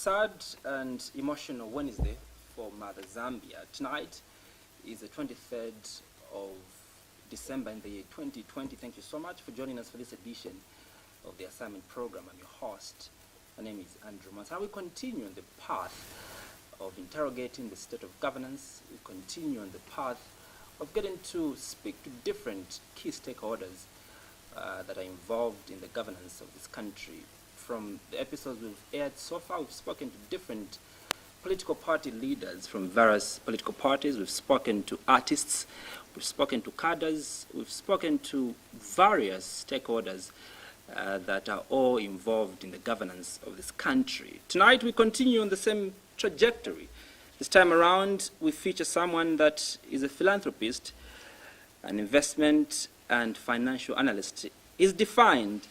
sad and emotional Wednesday for Mother Zambia. Tonight is the 23rd of December in the year 2020. Thank you so much for joining us for this edition of the assignment program. I'm your host. My name is Andrew Mansa. We continue on the path of interrogating the state of governance. We continue on the path of getting to speak to different key stakeholders that are involved in the governance of this country. From the episodes we've aired so far, we've spoken to different political party leaders from various political parties. We've spoken to artists, we've spoken to cadres, we've spoken to various stakeholders that are all involved in the governance of this country. Tonight we continue on the same trajectory. This time around we feature someone that is a philanthropist, an investment and financial analyst. Is defined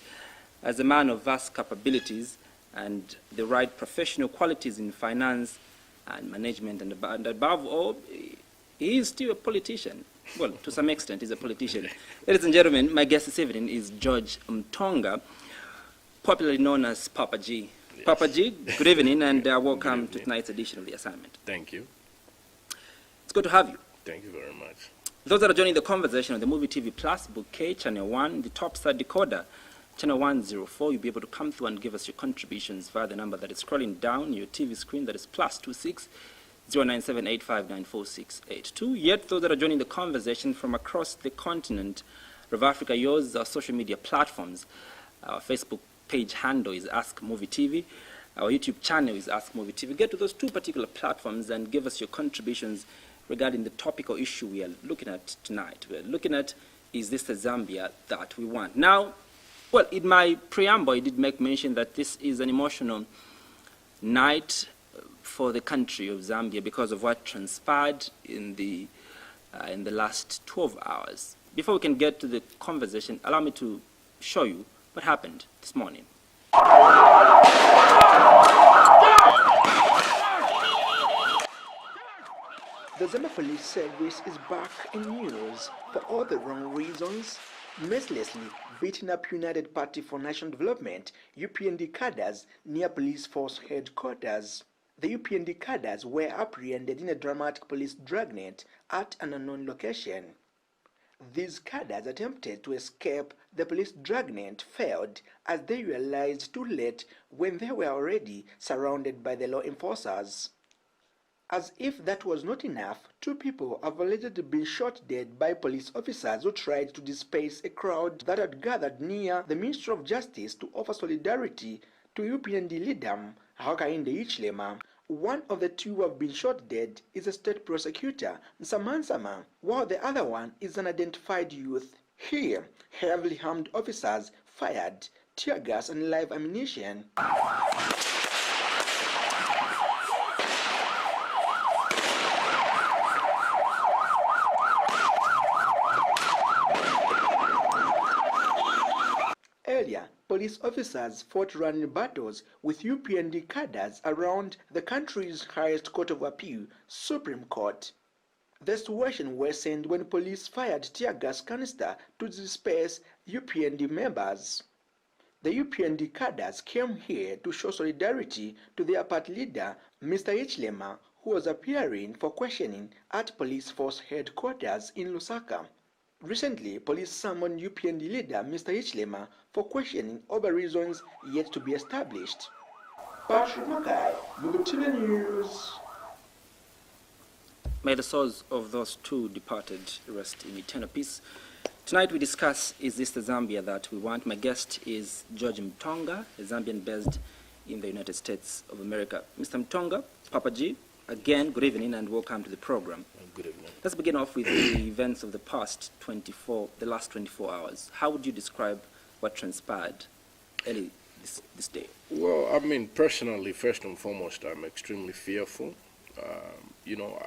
as a man of vast capabilities and the right professional qualities in finance and management, and above all, he is still a politician. Well, to some extent, he's a politician. Ladies and gentlemen, my guest this evening is George Mtonga, popularly known as Papa G. Yes. Papa G, good evening, and welcome to tonight's edition of The Assignment. Thank you. It's good to have you. Thank you very much. Those that are joining the conversation on the Muvi TV Plus, Bouquet, Channel 1, the Topstar Decoder, Channel 104, you'll be able to come through and give us your contributions via the number that is scrolling down your TV screen, that is +26 09785944682. Yet those that are joining the conversation from across the continent of Africa, yours our social media platforms. Our Facebook page handle is Ask Movie TV. Our YouTube channel is Ask Movie TV. Get to those two particular platforms and give us your contributions regarding the topical issue we are looking at tonight. We're looking at, is this the Zambia that we want? Now, well, in my preamble, I did make mention that this is an emotional night for the country of Zambia because of what transpired in the last 12 hours. Before we can get to the conversation, allow me to show you what happened this morning. The Zambia Police Service is back in news for all the wrong reasons, mercilessly beating up United Party for National Development UPND cadres near police force headquarters. The UPND cadres were apprehended in a dramatic police dragnet at an unknown location. These cadres attempted to escape the police dragnet failed as they realized too late when they were already surrounded by the law enforcers. As if that was not enough, two people have allegedly been shot dead by police officers who tried to disperse a crowd that had gathered near the Ministry of Justice to offer solidarity to UPND leader Hakainde Hichilema. One of the two who have been shot dead is a state prosecutor, Nsamansama, while the other one is an unidentified youth. Here, heavily armed officers fired tear gas and live ammunition. Earlier, police officers fought running battles with UPND cadres around the country's highest court of appeal, Supreme Court. The situation worsened when police fired tear gas canister to disperse UPND members. The UPND cadres came here to show solidarity to their party leader, Mr. Hichilema, who was appearing for questioning at police force headquarters in Lusaka. Recently, police summoned UPND leader Mr. Hichilema for questioning over reasons yet to be established. Patrick Mackay, Muvi TV News. May the souls of those two departed rest in eternal peace. Tonight we discuss, is this the Zambia that we want? My guest is George Mtonga, a Zambian based in the United States of America. Mr. Mtonga, Papa G, again, good evening and welcome to the program. Good evening. Let's begin off with the events of the last 24 hours. How would you describe what transpired early this day? Well, I mean, personally, first and foremost, I'm extremely fearful.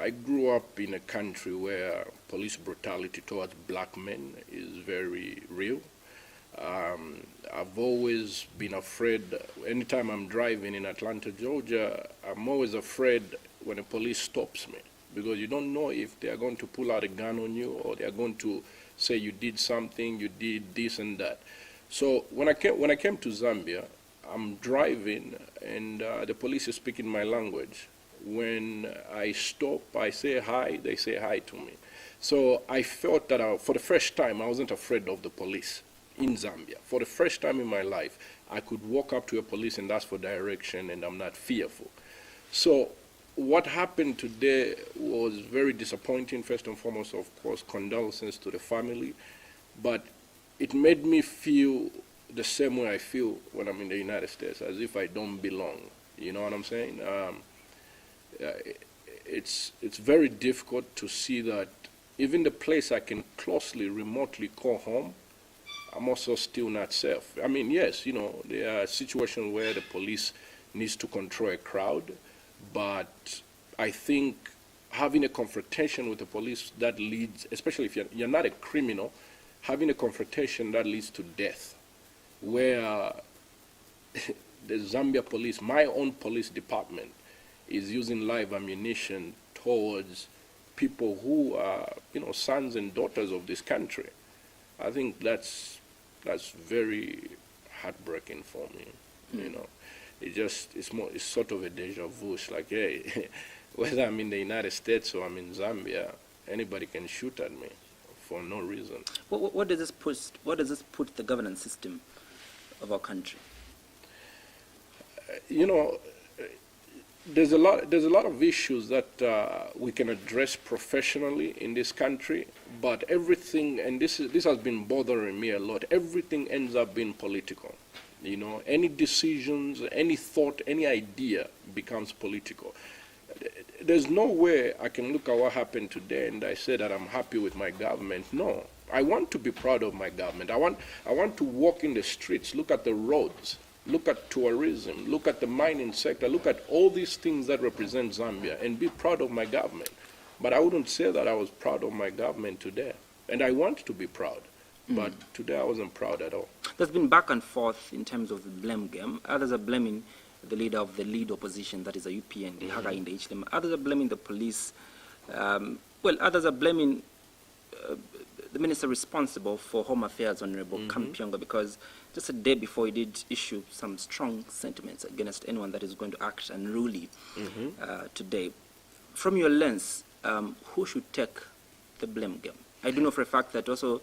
I grew up in a country where police brutality towards black men is very real. I've always been afraid. Anytime I'm driving in Atlanta, Georgia, I'm always afraid when a police stops me, because you don't know if they are going to pull out a gun on you or they are going to say you did something, you did this and that. So when I came to Zambia, I'm driving and the police is speaking my language. When I stop, I say hi, they say hi to me. So I felt that for the first time, I wasn't afraid of the police in Zambia. For the first time in my life, I could walk up to a police and ask for direction, and I'm not fearful. So what happened today was very disappointing. First and foremost, of course, condolences to the family. But it made me feel the same way I feel when I'm in the United States, as if I don't belong. You know what I'm saying? It's very difficult to see that even the place I can closely, remotely call home, I'm also still not safe. I mean, yes, you know, there are situations where the police needs to control a crowd, but I think having a confrontation with the police that leads, especially if you're not a criminal, having a confrontation that leads to death, where the Zambia police, my own police department, is using live ammunition towards people who are, you know, sons and daughters of this country. I think that's very heartbreaking for me. You know, it's sort of a deja vu. It's like, hey, whether I'm in the United States or I'm in Zambia, anybody can shoot at me for no reason. What does this put the governance system of our country? You know, there's a lot of issues that we can address professionally in this country, but everything, and this has been bothering me a lot, everything ends up being political. You know, any decisions, any thought, any idea becomes political. There's no way I can look at what happened today and I say that I'm happy with my government. No, I want to be proud of my government. I want to walk in the streets, look at the roads, look at tourism, look at the mining sector, look at all these things that represent Zambia and be proud of my government. But I wouldn't say that I was proud of my government today. And I want to be proud. But today I wasn't proud at all. There's been back and forth in terms of the blame game. Others are blaming the leader of the lead opposition, that is a UPND, Hakainde Hichilema. Others are blaming the police. Others are blaming the minister responsible for Home Affairs, Honorable Mtonga, because just a day before he did issue some strong sentiments against anyone that is going to act unruly today. From your lens, who should take the blame game? I do know for a fact that also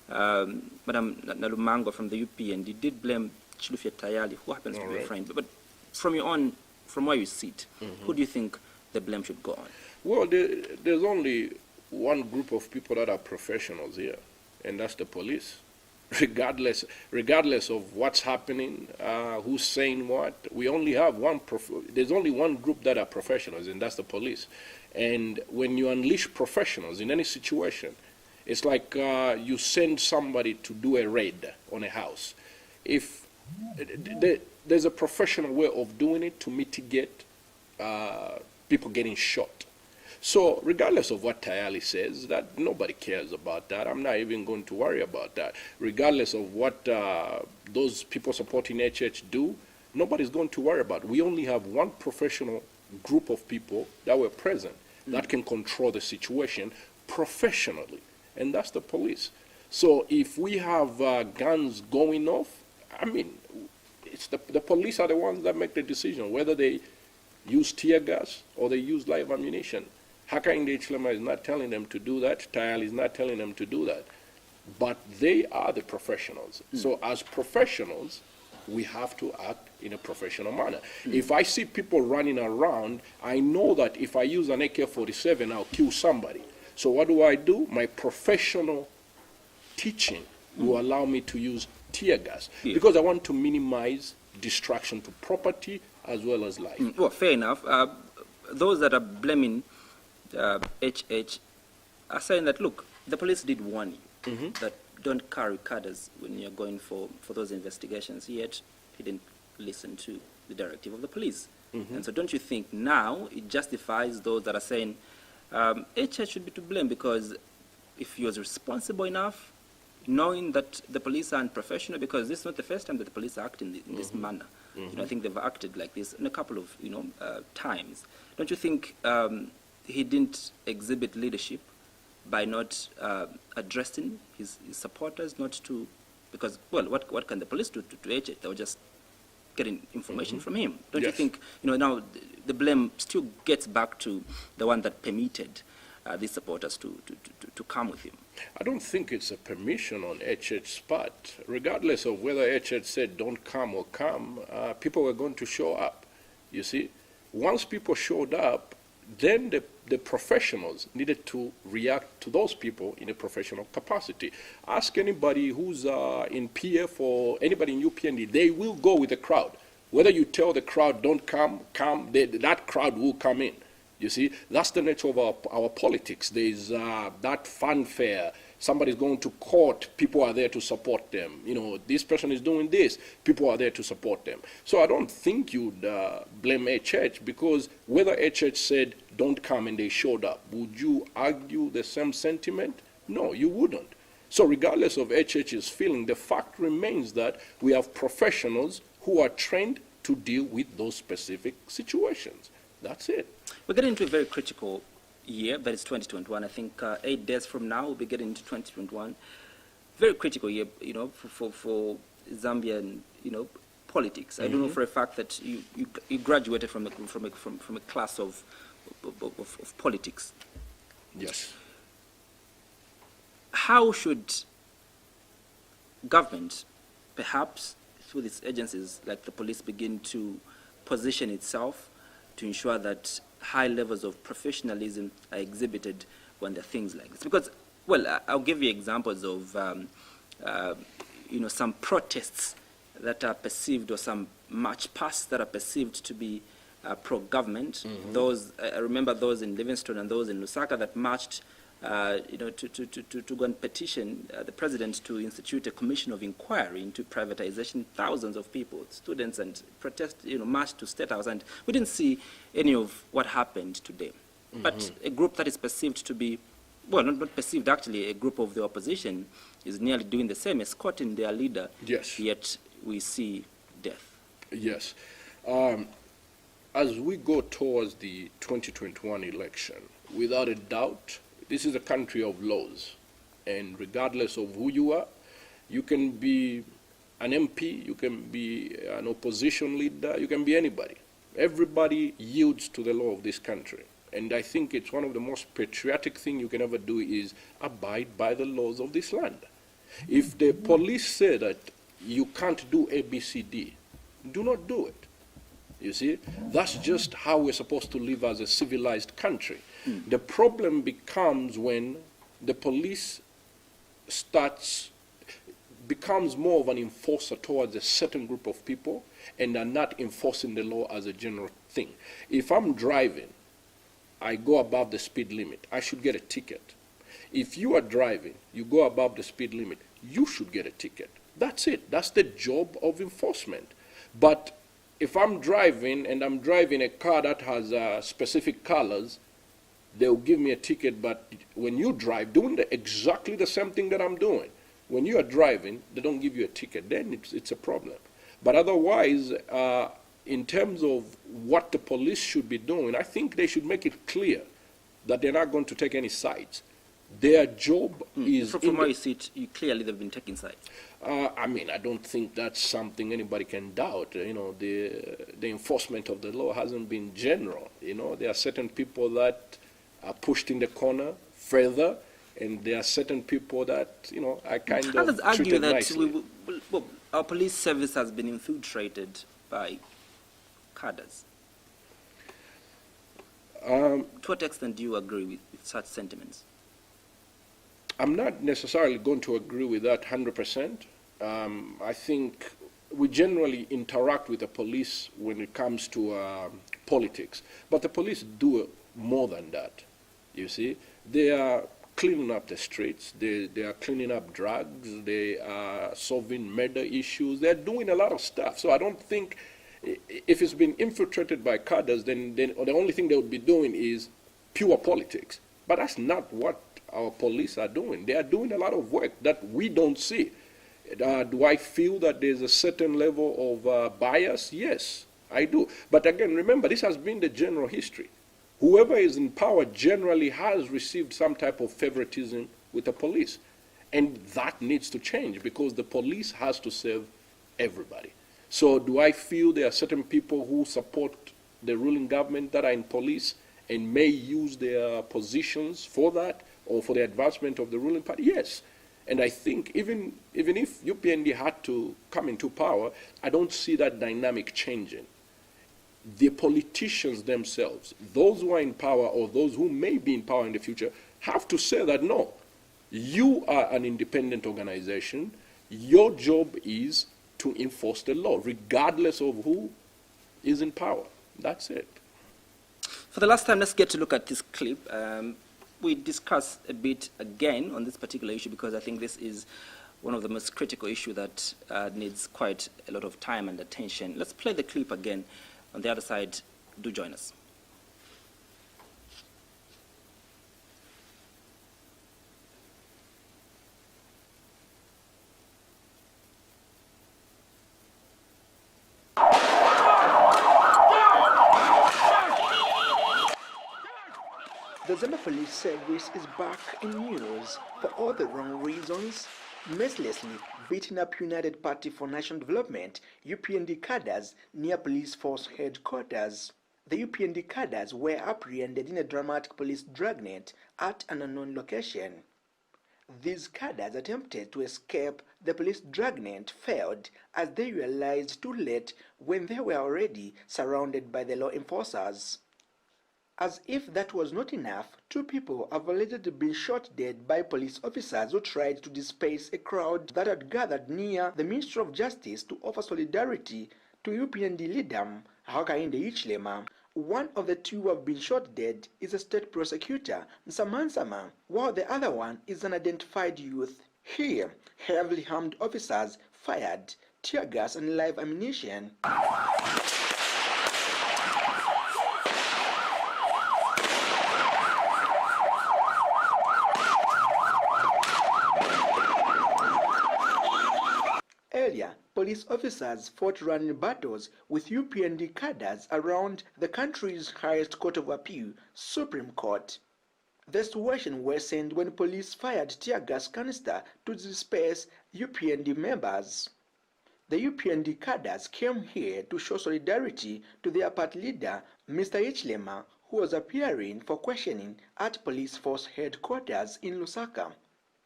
Madam Nalumango from the UPND did blame Chilufya Tayali, who happens to be a friend. But from where you sit, who do you think the blame should go on? Well, there's only one group of people that are professionals here, and that's the police. Regardless of what's happening, who's saying what, we only have there's only one group that are professionals, and that's the police. And when you unleash professionals in any situation, it's like you send somebody to do a raid on a house. If there's a professional way of doing it to mitigate people getting shot. So regardless of what Tayali says, that nobody cares about that. I'm not even going to worry about that. Regardless of what those people supporting HH do, nobody's going to worry about it. We only have one professional group of people that were present that can control the situation professionally, and that's the police. So if we have guns going off, I mean, it's the police are the ones that make the decision whether they use tear gas or they use live ammunition. Hakainde Hichilema is not telling them to do that. Tayali is not telling them to do that. But they are the professionals. So as professionals, we have to act in a professional manner. If I see people running around, I know that if I use an AK-47, I'll kill somebody. So what do? My professional teaching will allow me to use tear gas because I want to minimize destruction to property as well as life. Well, fair enough. Those that are blaming HH are saying that, look, the police did warn you that don't carry cadres when you're going for those investigations, yet he didn't listen to the directive of the police. And so don't you think now it justifies those that are saying HH should be to blame, because if he was responsible enough, knowing that the police are unprofessional, because this is not the first time that the police act in this manner. You know, I think they've acted like this in a couple of times. Don't you think he didn't exhibit leadership by not addressing his supporters, not to, because, well, what can the police do to HH? They'll just getting information from him. Don't you Yes. think, now the blame still gets back to the one that permitted these supporters to come with him? I don't think it's a permission on HH's part. Regardless of whether HH said don't come or come, people were going to show up. You see, once people showed up, then the professionals needed to react to those people in a professional capacity. Ask anybody who's in PF or anybody in UPND, they will go with the crowd. Whether you tell the crowd don't come, that crowd will come in. You see, that's the nature of our politics. There's that fanfare. Somebody's going to court, people are there to support them. This person is doing this, people are there to support them. So I don't think you'd blame HH, because whether HH said don't come and they showed up, would you argue the same sentiment? No, you wouldn't. So regardless of HH's feeling, the fact remains that we have professionals who are trained to deal with those specific situations. That's it. We're getting into a very critical year, that is 2021. I think 8 days from now we'll be getting into 2021. Very critical year, for Zambian, politics. I don't know for a fact that you graduated from a class of politics. Yes. How should government, perhaps through these agencies like the police, begin to position itself to ensure that high levels of professionalism are exhibited when there are things like this? Because, well, I'll give you examples of, some protests that are perceived, or some march pasts that are perceived to be pro-government. Those, I remember those in Livingstone and those in Lusaka that marched, to go and petition the president to institute a commission of inquiry into privatization. Thousands of people, students, and marched to State House, and we didn't see any of what happened today. But a group that is perceived to be, well, not perceived, actually, a group of the opposition is nearly doing the same, escorting their leader. Yes. Yet we see death. Yes. As we go towards the 2021 election, without a doubt, this is a country of laws. And regardless of who you are, you can be an MP, you can be an opposition leader, you can be anybody. Everybody yields to the law of this country. And I think it's one of the most patriotic things you can ever do is abide by the laws of this land. If the police say that you can't do A, B, C, D, do not do it. You see, that's just how we're supposed to live as a civilized country. The problem becomes when the police becomes more of an enforcer towards a certain group of people and are not enforcing the law as a general thing. If I'm driving, I go above the speed limit, I should get a ticket. If you are driving, you go above the speed limit, you should get a ticket. That's it. That's the job of enforcement. But if I'm driving and I'm driving a car that has specific colors, they'll give me a ticket. But when you drive, doing exactly the same thing that I'm doing, when you are driving, they don't give you a ticket. Then it's a problem. But otherwise, in terms of what the police should be doing, I think they should make it clear that they're not going to take any sides. Their job is... From where you sit, clearly they've been taking sides. I mean, I don't think that's something anybody can doubt. The enforcement of the law hasn't been general. There are certain people that are pushed in the corner further, and there are certain people that, are kind of Others argue treated that nicely. our police service has been infiltrated by cadres. To what extent do you agree with such sentiments? I'm not necessarily going to agree with that 100%. I think we generally interact with the police when it comes to politics. But the police do more than that, you see. They are cleaning up the streets. They are cleaning up drugs. They are solving murder issues. They're doing a lot of stuff. So I don't think, if it's been infiltrated by cadres, then the only thing they would be doing is pure politics. But that's not what our police are doing. They are doing a lot of work that we don't see. Do I feel that there's a certain level of bias? Yes, I do. But again, remember, this has been the general history. Whoever is in power generally has received some type of favoritism with the police. And that needs to change, because the police has to serve everybody. So do I feel there are certain people who support the ruling government that are in police and may use their positions for that or for the advancement of the ruling party? Yes. And I think even if UPND had to come into power, I don't see that dynamic changing. The politicians themselves, those who are in power or those who may be in power in the future, have to say that no, you are an independent organization. Your job is to enforce the law, regardless of who is in power. That's it. For the last time, let's get to look at this clip. We discuss a bit again on this particular issue because I think this is one of the most critical issues that needs quite a lot of time and attention. Let's play the clip again. On the other side, do join us. The Zambia Police Service is back in news for all the wrong reasons, mercilessly beating up United Party for National Development UPND cadres near police force headquarters. The UPND cadres were apprehended in a dramatic police dragnet at an unknown location. These cadres attempted to escape the police dragnet failed as they realized too late when they were already surrounded by the law enforcers. As if that was not enough, 2 people have allegedly been shot dead by police officers who tried to disperse a crowd that had gathered near the Ministry of Justice to offer solidarity to UPND leader Hakainde Hichilema. One of the 2 who have been shot dead is a state prosecutor, Nsamansama, while the other one is an unidentified youth. Here, heavily armed officers fired tear gas and live ammunition. Earlier, police officers fought running battles with UPND cadres around the country's highest court of appeal, Supreme Court. The situation worsened when police fired tear gas canister to disperse UPND members. The UPND cadres came here to show solidarity to their party leader, Mr. Hichilema, who was appearing for questioning at police force headquarters in Lusaka.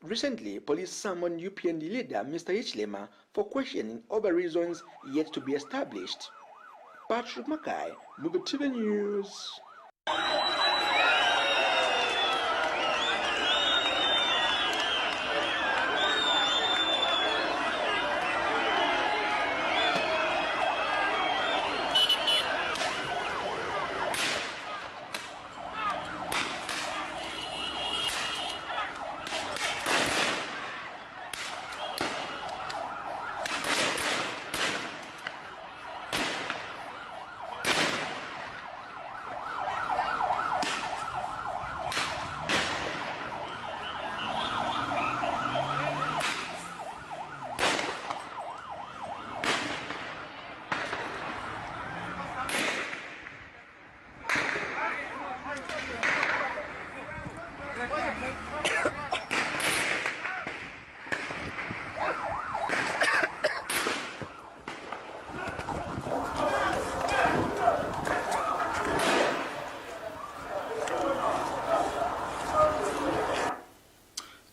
Recently, police summoned UPND leader Mr. Hichilema for questioning over reasons yet to be established. Patrick Mackay, Muvi TV News.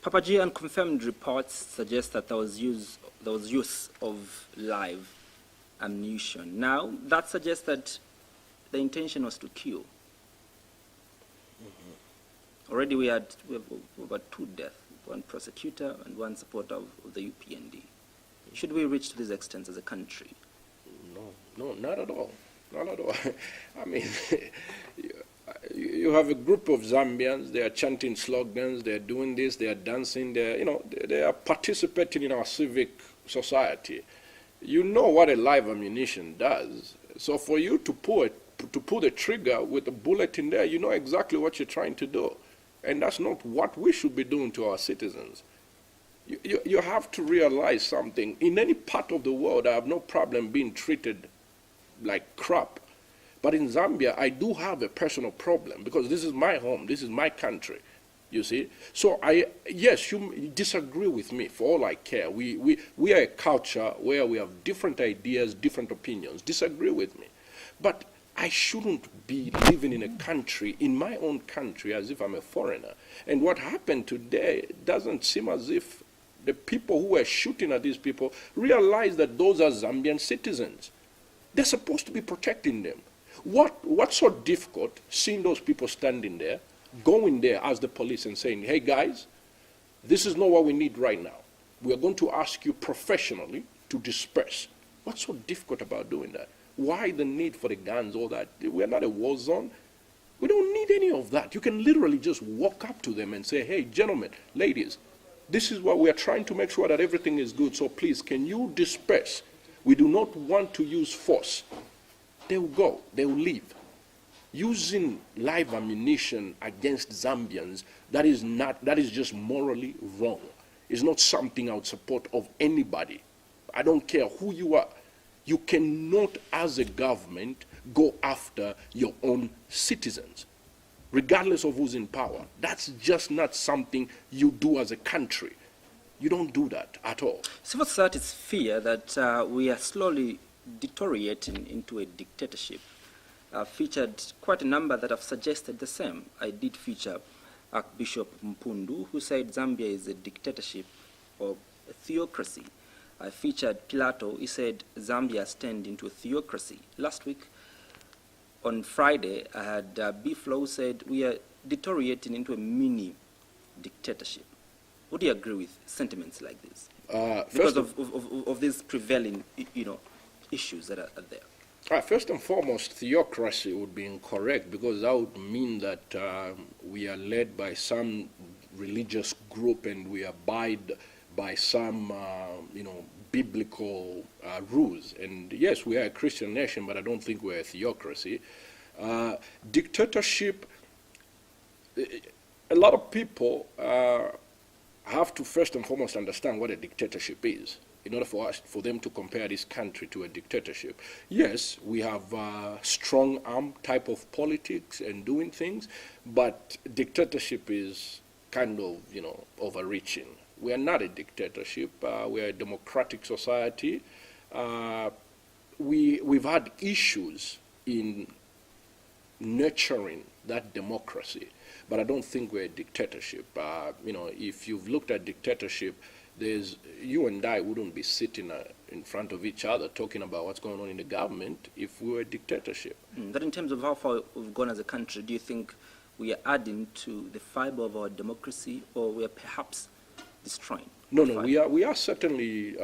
Papaji, unconfirmed reports suggest that there was use of live ammunition. Now, that suggests that the intention was to kill. Already we have about 2 deaths, 1 prosecutor and 1 supporter of the UPND. Should we reach to this extent as a country? No, not at all. Not at all. I mean, you have a group of Zambians, they are chanting slogans, they are doing this, they are dancing, they are participating in our civic society. You know what a live ammunition does. So for you to pull the trigger with a bullet in there, you know exactly what you're trying to do. And that's not what we should be doing to our citizens. You have to realize something. In any part of the world, I have no problem being treated like crap. But in Zambia, I do have a personal problem because this is my home, this is my country. You see? So yes, you disagree with me for all I care. We are a culture where we have different ideas, different opinions. Disagree with me. But I shouldn't be living in a country, in my own country, as if I'm a foreigner. And what happened today doesn't seem as if the people who were shooting at these people realize that those are Zambian citizens. They're supposed to be protecting them. What's so difficult seeing those people standing there, going there as the police and saying, hey guys, this is not what we need right now. We are going to ask you professionally to disperse. What's so difficult about doing that? Why the need for the guns, all that? We're not a war zone. We don't need any of that. You can literally just walk up to them and say, hey, gentlemen, ladies, this is what we are trying to make sure that everything is good, so please, can you disperse? We do not want to use force. They will go. They will leave. Using live ammunition against Zambians, that is just morally wrong. It's not something I would support of anybody. I don't care who you are. You cannot, as a government, go after your own citizens, regardless of who's in power. That's just not something you do as a country. You don't do that at all. Civil society's fear that we are slowly deteriorating into a dictatorship. Featured quite a number that have suggested the same. I did feature Archbishop Mpundu, who said Zambia is a dictatorship or a theocracy. I featured Pilato. He said Zambia has turned into a theocracy. Last week, on Friday, I had B-Flow said we are deteriorating into a mini dictatorship. Would you agree with sentiments like this? Because of these prevailing, issues that are there. First and foremost, theocracy would be incorrect, because that would mean that we are led by some religious group and we abide by some, biblical rules. And yes, we are a Christian nation, but I don't think we're a theocracy. Dictatorship, a lot of people have to first and foremost understand what a dictatorship is in order for them to compare this country to a dictatorship. Yes, we have strong arm type of politics and doing things, but dictatorship is kind of, overreaching. We are not a dictatorship. We are a democratic society. We've had issues in nurturing that democracy, but I don't think we're a dictatorship. If you've looked at dictatorship, you and I wouldn't be sitting in front of each other talking about what's going on in the government if we were a dictatorship. That in terms of how far we've gone as a country, do you think we are adding to the fiber of our democracy, or we are perhaps destroying? No, we are certainly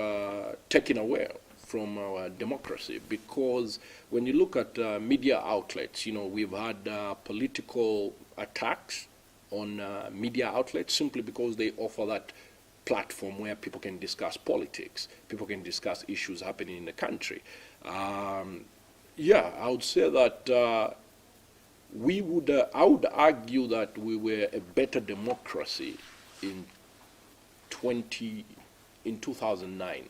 taking away from our democracy, because when you look at media outlets, we've had political attacks on media outlets simply because they offer that platform where people can discuss politics, people can discuss issues happening in the country. I would say that I would argue that we were a better democracy in 2009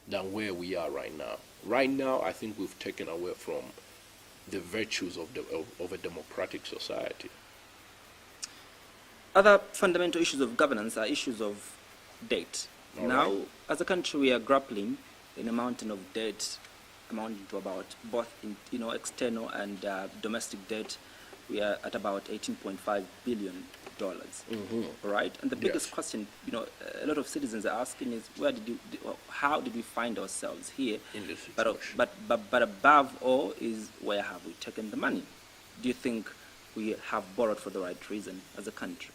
than where we are right now. Right now, I think we've taken away from the virtues of a democratic society. Other fundamental issues of governance are issues of debt. All now, right. as a country, we are grappling in a mountain of debt amounting to about both external and domestic debt. We are at about $18.5 billion. Right? And the biggest question, a lot of citizens are asking is, how did we find ourselves here? In this situation. But above all is, where have we taken the money? Do you think we have borrowed for the right reason as a country?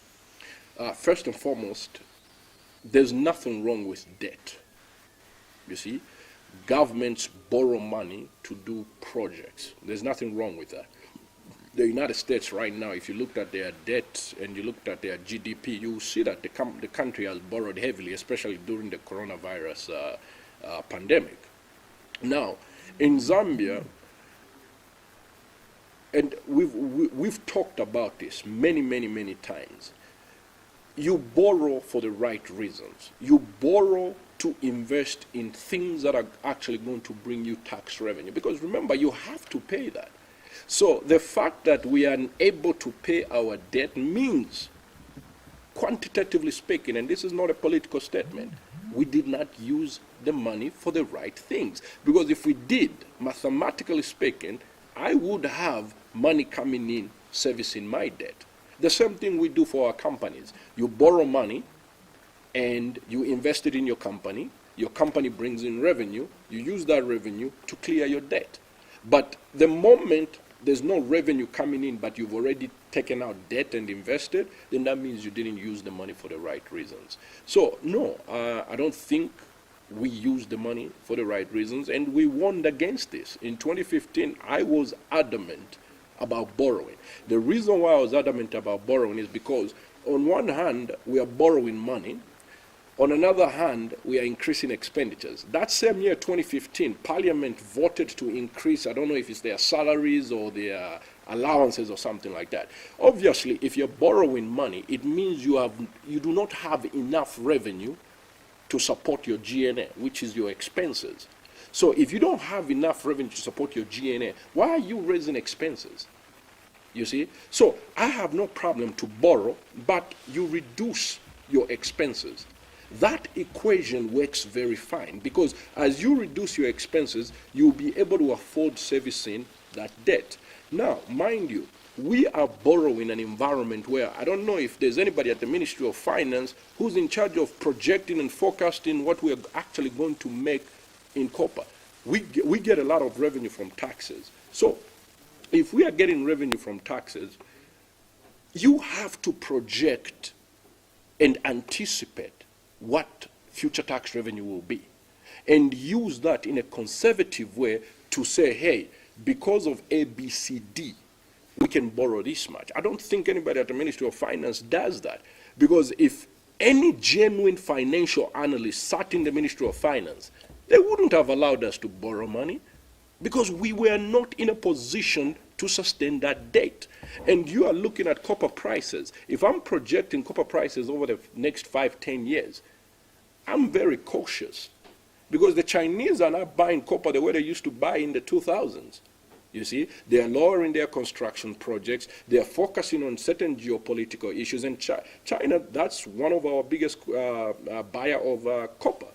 First and foremost, there's nothing wrong with debt. You see, governments borrow money to do projects. There's nothing wrong with that. The United States right now, if you looked at their debt and you looked at their GDP, you will see that the country has borrowed heavily, especially during the coronavirus pandemic. Now, in Zambia, and we've talked about this many times, you borrow for the right reasons. You borrow to invest in things that are actually going to bring you tax revenue. Because remember, you have to pay that. So the fact that we are unable to pay our debt means quantitatively speaking, and this is not a political statement, we did not use the money for the right things. Because if we did, mathematically speaking, I would have money coming in servicing my debt. The same thing we do for our companies. You borrow money and you invest it in your company brings in revenue, you use that revenue to clear your debt. But the moment there's no revenue coming in, but you've already taken out debt and invested, then that means you didn't use the money for the right reasons. So no, I don't think we used the money for the right reasons, and we warned against this. In 2015, I was adamant about borrowing. The reason why I was adamant about borrowing is because on one hand, we are borrowing money. On another hand, we are increasing expenditures. That same year, 2015, Parliament voted to increase, I don't know if it's their salaries or their allowances or something like that. Obviously, if you're borrowing money, it means you do not have enough revenue to support your G&A, which is your expenses. So if you don't have enough revenue to support your G&A, why are you raising expenses? You see? So I have no problem to borrow, but you reduce your expenses. That equation works very fine, because as you reduce your expenses, you'll be able to afford servicing that debt. Now, mind you, we are borrowing an environment where I don't know if there's anybody at the Ministry of Finance who's in charge of projecting and forecasting what we're actually going to make in copper. We get a lot of revenue from taxes. So if we are getting revenue from taxes, you have to project and anticipate what future tax revenue will be, and use that in a conservative way to say, hey, because of A, B, C, D, we can borrow this much. I don't think anybody at the Ministry of Finance does that, because if any genuine financial analyst sat in the Ministry of Finance, they wouldn't have allowed us to borrow money, because we were not in a position to sustain that debt. And you are looking at copper prices. If I'm projecting copper prices over the next 5-10 years, I'm very cautious, because the Chinese are not buying copper the way they used to buy in the 2000s. You see, they are lowering their construction projects. They are focusing on certain geopolitical issues. And China, that's one of our biggest buyer of copper.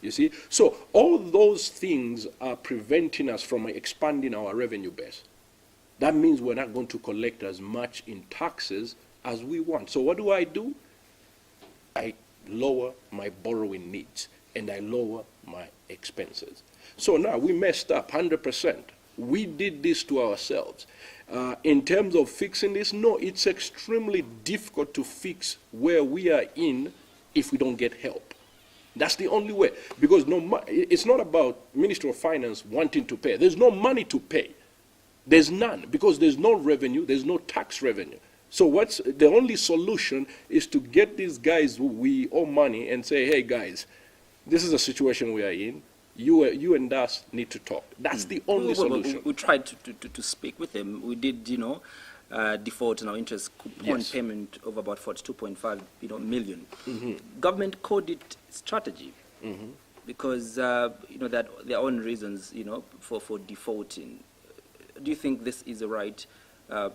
You see, so all those things are preventing us from expanding our revenue base. That means we're not going to collect as much in taxes as we want. So what do? I lower my borrowing needs and I lower my expenses. So now we messed up 100%. We did this to ourselves. In terms of fixing this, no, it's extremely difficult to fix where we are in if we don't get help. That's the only way, because it's not about Ministry of Finance wanting to pay. There's no money to pay. There's none, because there's no revenue, there's no tax revenue. So what's the only solution is to get these guys who we owe money and say, hey guys, this is the situation we are in. You and us need to talk. That's the only solution. We tried to speak with them. We did, default on our interest coupon payment of about 42.5 million. Government called it strategy because that their own reasons for defaulting. Do you think this is the right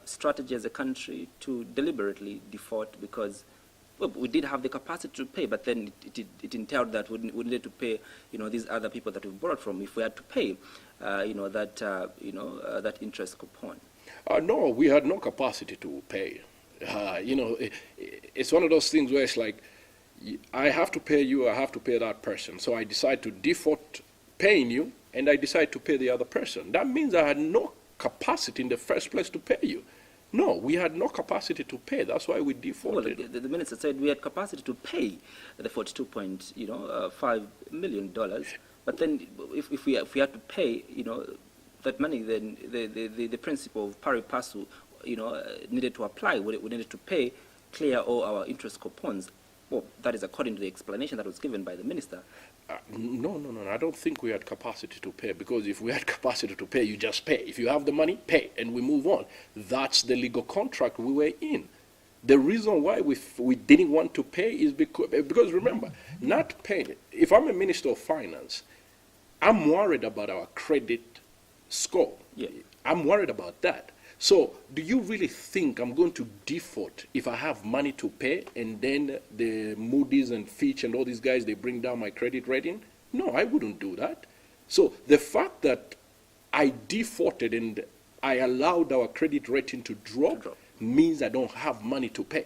strategy as a country to deliberately default? Because we did have the capacity to pay, but then it entailed that we needed to pay these other people that we borrowed from if we had to pay that interest coupon. No, we had no capacity to pay. It's one of those things where it's like, I have to pay you, I have to pay that person. So I decide to default paying you, and I decide to pay the other person. That means I had no capacity in the first place to pay you. No, we had no capacity to pay. That's why we defaulted. Well, the minister said we had capacity to pay the $42.5 million. But then, if we had to pay, that money, then the principle of pari passu, needed to apply. We needed to pay, clear all our interest coupons. Well, that is according to the explanation that was given by the minister. No. I don't think we had capacity to pay, because if we had capacity to pay, you just pay. If you have the money, pay, and we move on. That's the legal contract we were in. The reason why we didn't want to pay is because remember, not paying. If I'm a Minister of Finance, I'm worried about our credit score. Yeah. I'm worried about that. So do you really think I'm going to default if I have money to pay and then the Moody's and Fitch and all these guys, they bring down my credit rating? No, I wouldn't do that. So the fact that I defaulted and I allowed our credit rating to drop means I don't have money to pay.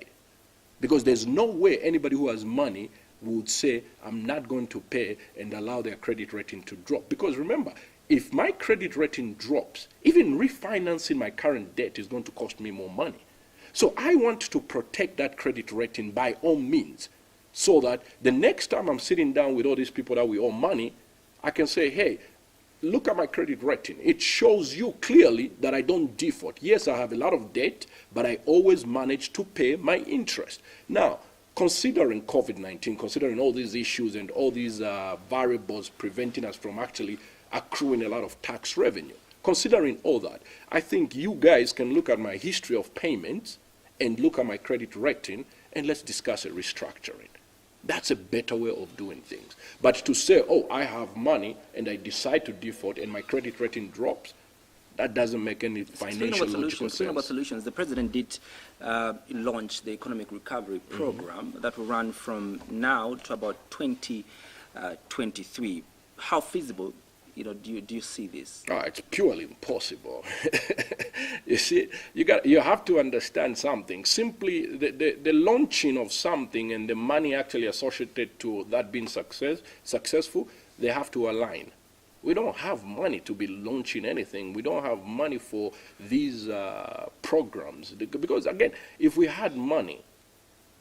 Because there's no way anybody who has money would say, I'm not going to pay and allow their credit rating to drop. Because remember, if my credit rating drops, even refinancing my current debt is going to cost me more money. So I want to protect that credit rating by all means, so that the next time I'm sitting down with all these people that we owe money, I can say, hey, look at my credit rating. It shows you clearly that I don't default. Yes, I have a lot of debt, but I always manage to pay my interest. Now, considering COVID-19, considering all these issues and all these variables preventing us from actually accruing a lot of tax revenue, considering all that, I think you guys can look at my history of payments and look at my credit rating, and let's discuss a restructuring. That's a better way of doing things. But to say, oh, I have money and I decide to default and my credit rating drops, that doesn't make any financial logical sense. Speaking about solutions, the president did launch the economic recovery program that will run from now to about 2023. How feasible, do you see this? Oh, it's purely impossible. You see, you have to understand something. Simply, the launching of something and the money actually associated to that being successful, they have to align. We don't have money to be launching anything. We don't have money for these programs. Because again, if we had money,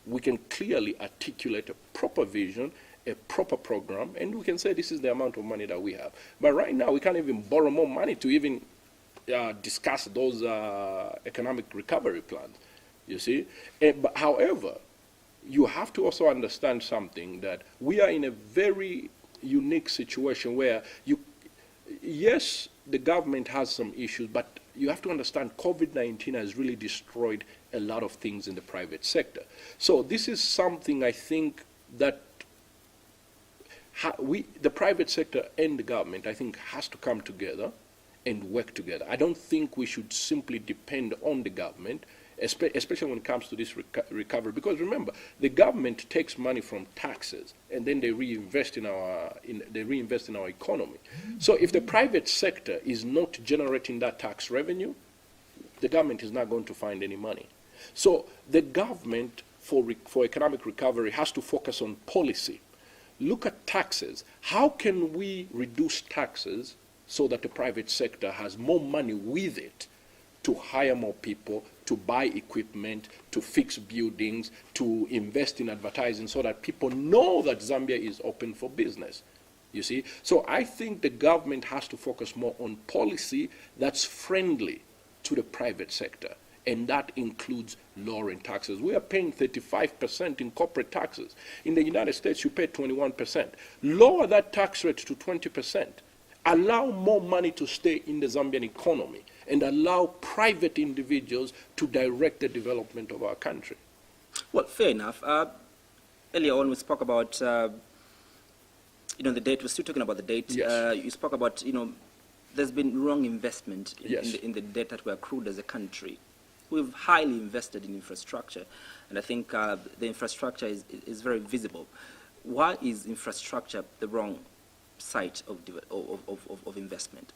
we can clearly articulate a proper vision, a proper program, and we can say this is the amount of money that we have. But right now, we can't even borrow more money to even discuss those economic recovery plans, you see. But however, you have to also understand something, that we are in a very unique situation where yes, the government has some issues, but you have to understand COVID-19 has really destroyed a lot of things in the private sector. So this is something I think that the private sector and the government, I think, has to come together and work together. I don't think we should simply depend on the government, especially when it comes to this recovery. Because remember, the government takes money from taxes and then they reinvest in our economy. So if the private sector is not generating that tax revenue, the government is not going to find any money. So the government for economic recovery has to focus on policy. Look at taxes. How can we reduce taxes so that the private sector has more money with it to hire more people, to buy equipment, to fix buildings, to invest in advertising, so that people know that Zambia is open for business, you see? So I think the government has to focus more on policy that's friendly to the private sector, and that includes lowering taxes. We are paying 35% in corporate taxes. In the United States, you pay 21%. Lower that tax rate to 20%. Allow more money to stay in the Zambian economy, and allow private individuals to direct the development of our country. Well, fair enough. Earlier on, we spoke about, the date. We're still talking about the date. Yes. You spoke about, there's been wrong investment Yes. in the debt that we accrued as a country. We've highly invested in infrastructure, and I think the infrastructure is very visible. Why is infrastructure the wrong site of investment?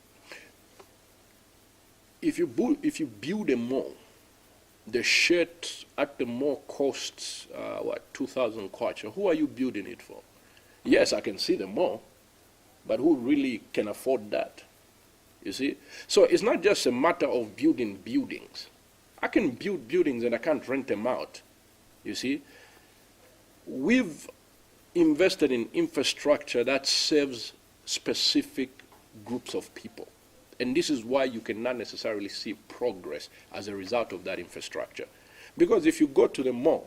If you build a mall, the shirt at the mall costs 2,000 kwacha. Who are you building it for? Yes, I can see the mall, but who really can afford that? You see? So it's not just a matter of building buildings. I can build buildings and I can't rent them out. You see? We've invested in infrastructure that serves specific groups of people. And this is why you cannot necessarily see progress as a result of that infrastructure. Because if you go to the mall,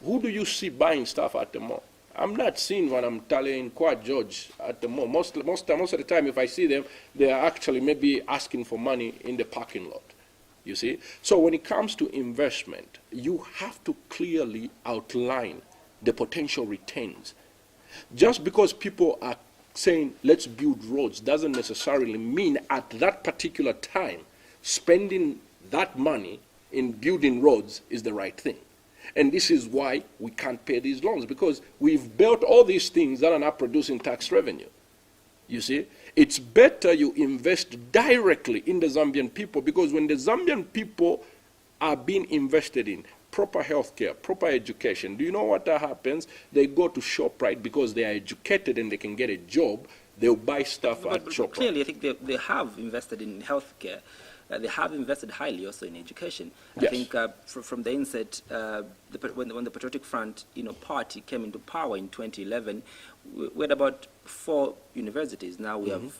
who do you see buying stuff at the mall? I'm not seeing when I'm tallying Quad George at the mall. Most of the time, if I see them, they are actually maybe asking for money in the parking lot. You see? So when it comes to investment, you have to clearly outline the potential returns. Just because people are saying, let's build roads, doesn't necessarily mean at that particular time, spending that money in building roads is the right thing. And this is why we can't pay these loans, because we've built all these things that are not producing tax revenue. You see, it's better you invest directly in the Zambian people, because when the Zambian people are being invested in, proper healthcare, proper education, do you know what happens? They go to ShopRite because they are educated and they can get a job. They'll buy stuff at ShopRite. But clearly, I think they have invested in healthcare. They have invested highly also in education. Yes. I think from the inset, when the Patriotic Front, party came into power in 2011, we had about 4 universities. Now we have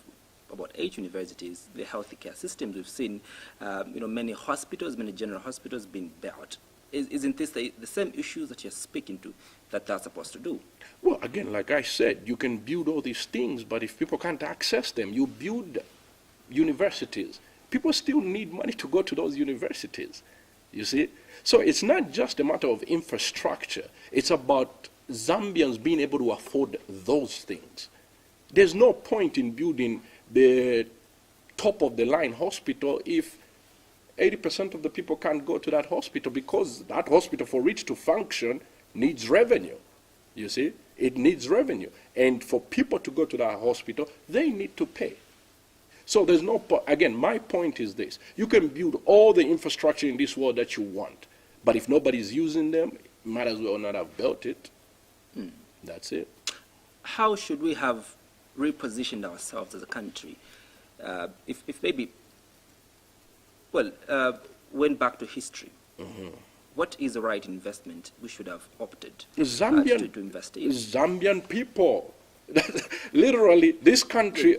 about 8 universities. The healthcare systems we've seen, many hospitals, many general hospitals being built. Isn't this the same issues that you're speaking to that they're supposed to do? Well, again, like I said, you can build all these things, but if people can't access them, you build universities. People still need money to go to those universities, you see? So it's not just a matter of infrastructure. It's about Zambians being able to afford those things. There's no point in building the top-of-the-line hospital if 80% of the people can't go to that hospital, because that hospital, for it to function, needs revenue, you see? It needs revenue. And for people to go to that hospital, they need to pay. So there's no point. Again, my point is this. You can build all the infrastructure in this world that you want, but if nobody's using them, you might as well not have built it. That's it. How should we have repositioned ourselves as a country? If maybe, went back to history, what is the right investment we should have opted to invest in? Zambian people. Literally, this country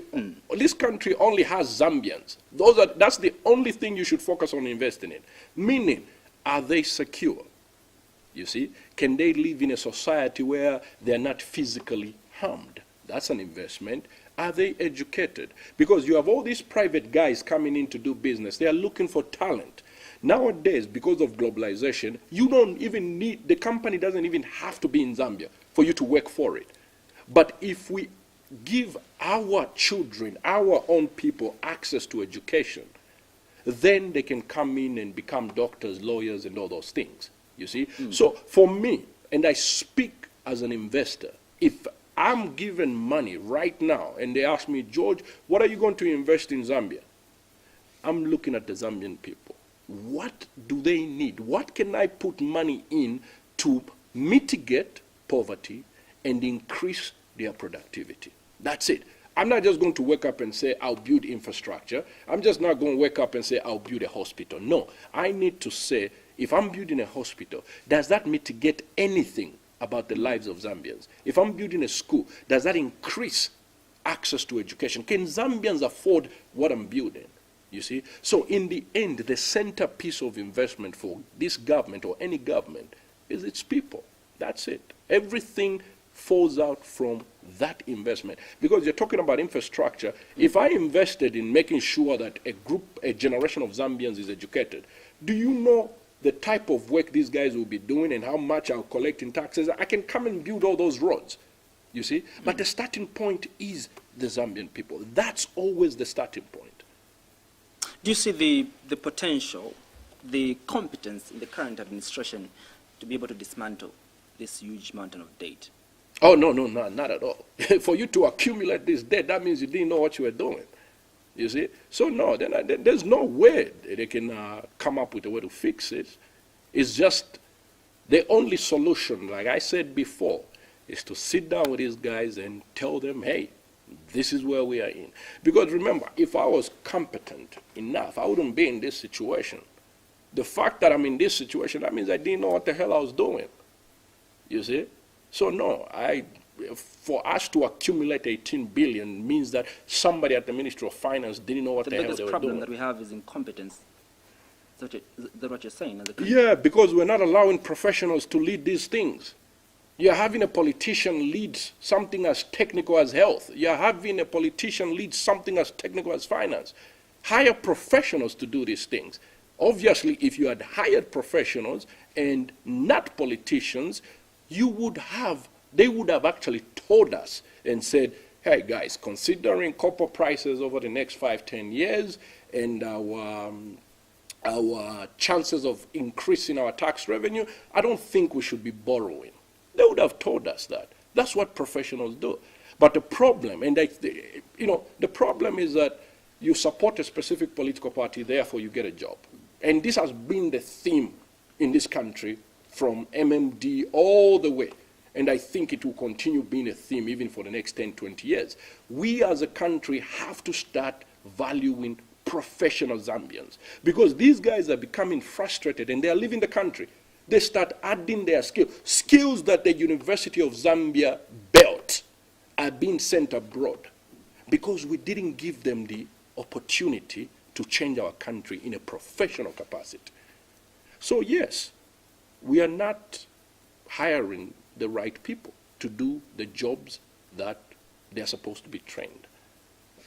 only has Zambians. That's the only thing you should focus on investing in. Meaning, are they secure? You see, can they live in a society where they're not physically harmed? That's an investment. Are they educated? Because you have all these private guys coming in to do business. They are looking for talent. Nowadays, because of globalization, you don't even need, the company doesn't even have to be in Zambia for you to work for it. But if we give our children, our own people, access to education, then they can come in and become doctors, lawyers, and all those things, you see? So for me, and I speak as an investor, if I'm given money right now and they ask me, George, what are you going to invest in Zambia? I'm looking at the Zambian people. What do they need? What can I put money in to mitigate poverty and increase their productivity? That's it. I'm not just going to wake up and say, I'll build infrastructure. I'm just not going to wake up and say, I'll build a hospital. No, I need to say, if I'm building a hospital, does that mitigate anything about the lives of Zambians? If I'm building a school, does that increase access to education? Can Zambians afford what I'm building? You see? So in the end, the centerpiece of investment for this government or any government is its people. That's it. Everything falls out from that investment. Because you're talking about infrastructure. If I invested in making sure that a generation of Zambians is educated, do you know the type of work these guys will be doing and how much I'll collect in taxes? I can come and build all those roads, you see? But the starting point is the Zambian people. That's always the starting point. Do you see the potential, the competence in the current administration to be able to dismantle this huge mountain of debt? Oh, no, not at all. For you to accumulate this debt, that means you didn't know what you were doing. You see? So no, there's no way they can come up with a way to fix it. It's just the only solution, like I said before, is to sit down with these guys and tell them, hey, this is where we are in. Because remember, if I was competent enough, I wouldn't be in this situation. The fact that I'm in this situation, that means I didn't know what the hell I was doing. You see? So no, for us to accumulate 18 billion means that somebody at the Ministry of Finance didn't know what the hell they were doing. The biggest problem that we have is incompetence. Is that what you're saying? Yeah, because we're not allowing professionals to lead these things. You're having a politician lead something as technical as health. You're having a politician lead something as technical as finance. Hire professionals to do these things. Obviously, if you had hired professionals and not politicians, they would have actually told us and said, hey guys, considering copper prices over the next 5-10 years and our our chances of increasing our tax revenue, I don't think we should be borrowing. They would have told us that. That's what professionals do. But the problem, and the problem is that you support a specific political party, therefore you get a job. And this has been the theme in this country from MMD all the way. And I think it will continue being a theme even for the next 10, 20 years. We as a country have to start valuing professional Zambians, because these guys are becoming frustrated and they are leaving the country. They start adding their skills that the University of Zambia built are being sent abroad because we didn't give them the opportunity to change our country in a professional capacity. So yes, we are not hiring the right people to do the jobs that they're supposed to be trained.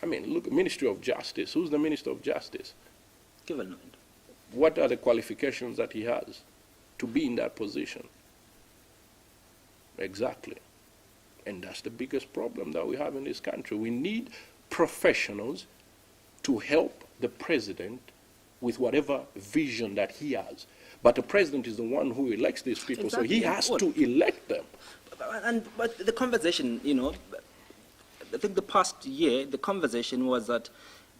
I mean, look, Ministry of Justice. Who's the Minister of Justice? Government. What are the qualifications that he has to be in that position? Exactly. And that's the biggest problem that we have in this country. We need professionals to help the president with whatever vision that he has. But the president is the one who elects these people, exactly. So he has to elect them. But the conversation, I think the past year, the conversation was that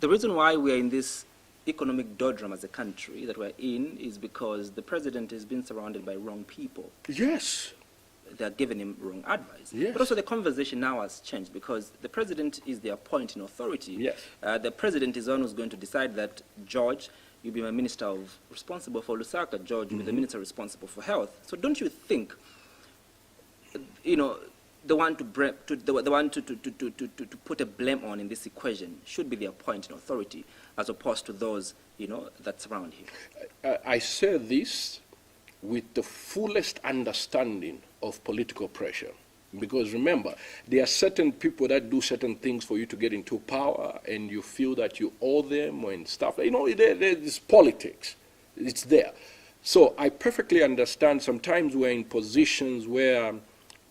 the reason why we are in this economic doldrum as a country that we're in is because the president has been surrounded by wrong people. Yes. They're giving him wrong advice. Yes. But also the conversation now has changed because the president is the appointing authority. Yes. The president is the one who's going to decide that, George, you'll be my minister responsible for Lusaka, George, you'll be the minister responsible for health. So don't you think, the one to put a blame on in this equation should be the appointing authority as opposed to those, that surround him? I say this with the fullest understanding of political pressure. Because remember, there are certain people that do certain things for you to get into power and you feel that you owe them and stuff. There's politics. It's there. So I perfectly understand sometimes we're in positions where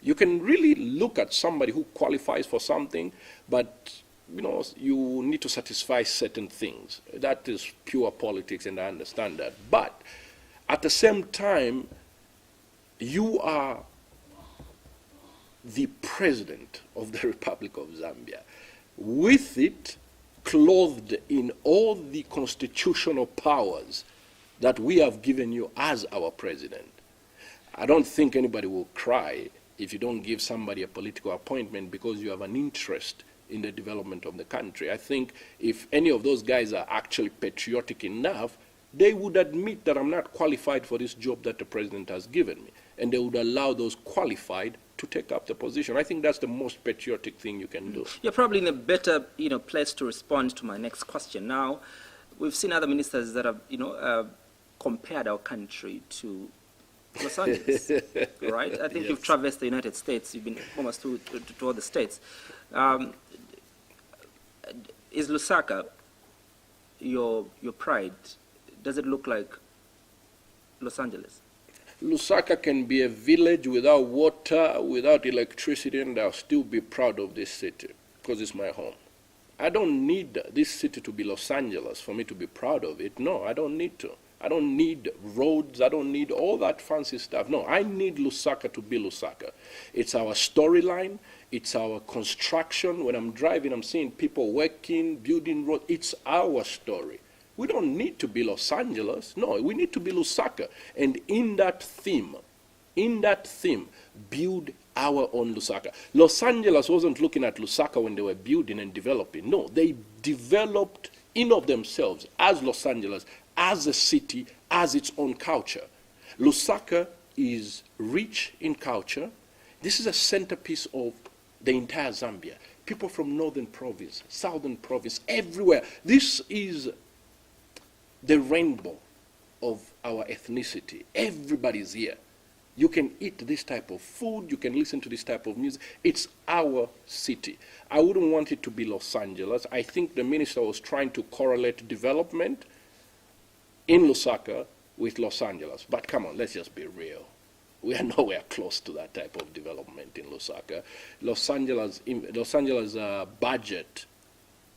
you can really look at somebody who qualifies for something, but you need to satisfy certain things. That is pure politics, and I understand that. But at the same time, you are the president of the Republic of Zambia, with it clothed in all the constitutional powers that we have given you as our president. I don't think anybody will cry if you don't give somebody a political appointment because you have an interest in the development of the country. I think if any of those guys are actually patriotic enough, they would admit that I'm not qualified for this job that the president has given me, and they would allow those qualified to take up the position. I think that's the most patriotic thing you can do. You're probably in a better, place to respond to my next question. Now, we've seen other ministers that have, compared our country to Los Angeles, right? I think you've traversed the United States. You've been almost to all the states. Is Lusaka your pride? Does it look like Los Angeles? Lusaka can be a village without water, without electricity, and I'll still be proud of this city because it's my home. I don't need this city to be Los Angeles for me to be proud of it. No, I don't need to. I don't need roads. I don't need all that fancy stuff. No, I need Lusaka to be Lusaka. It's our storyline. It's our construction. When I'm driving, I'm seeing people working, building roads. It's our story. We don't need to be Los Angeles. No, we need to be Lusaka. And in that theme, build our own Lusaka. Los Angeles wasn't looking at Lusaka when they were building and developing. No, they developed in of themselves as Los Angeles, as a city, as its own culture. Lusaka is rich in culture. This is a centerpiece of the entire Zambia. People from northern province, southern province, everywhere. This is the rainbow of our ethnicity. Everybody's here. You can eat this type of food. You can listen to this type of music. It's our city. I wouldn't want it to be Los Angeles. I think the minister was trying to correlate development in Lusaka with Los Angeles. But come on, let's just be real. We are nowhere close to that type of development in Lusaka. Los Angeles' budget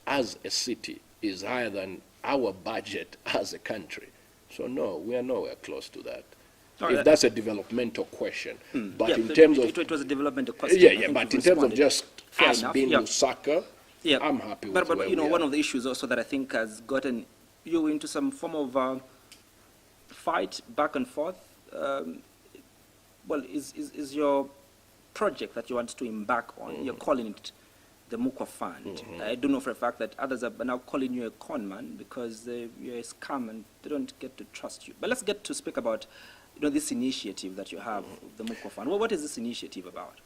as a city is higher than our budget as a country. So no, we are nowhere close to that. All If right. that's a developmental question. But Yeah, in terms of... it was a developmental question. Yeah, I yeah, think but you've in terms of responded. just Fair us enough, being yeah. Lusaka, Yeah, I'm happy with but where you know, we one are. of the issues also that I think has gotten you into some form of fight back and forth. Well, is your project that you want to embark on? You're calling it the Mukwa Fund. I do know for a fact that others are now calling you a con man because you're a scam and they don't get to trust you. But let's get to speak about, you know, this initiative that you have, the Mukwa Fund. Well, what is this initiative about?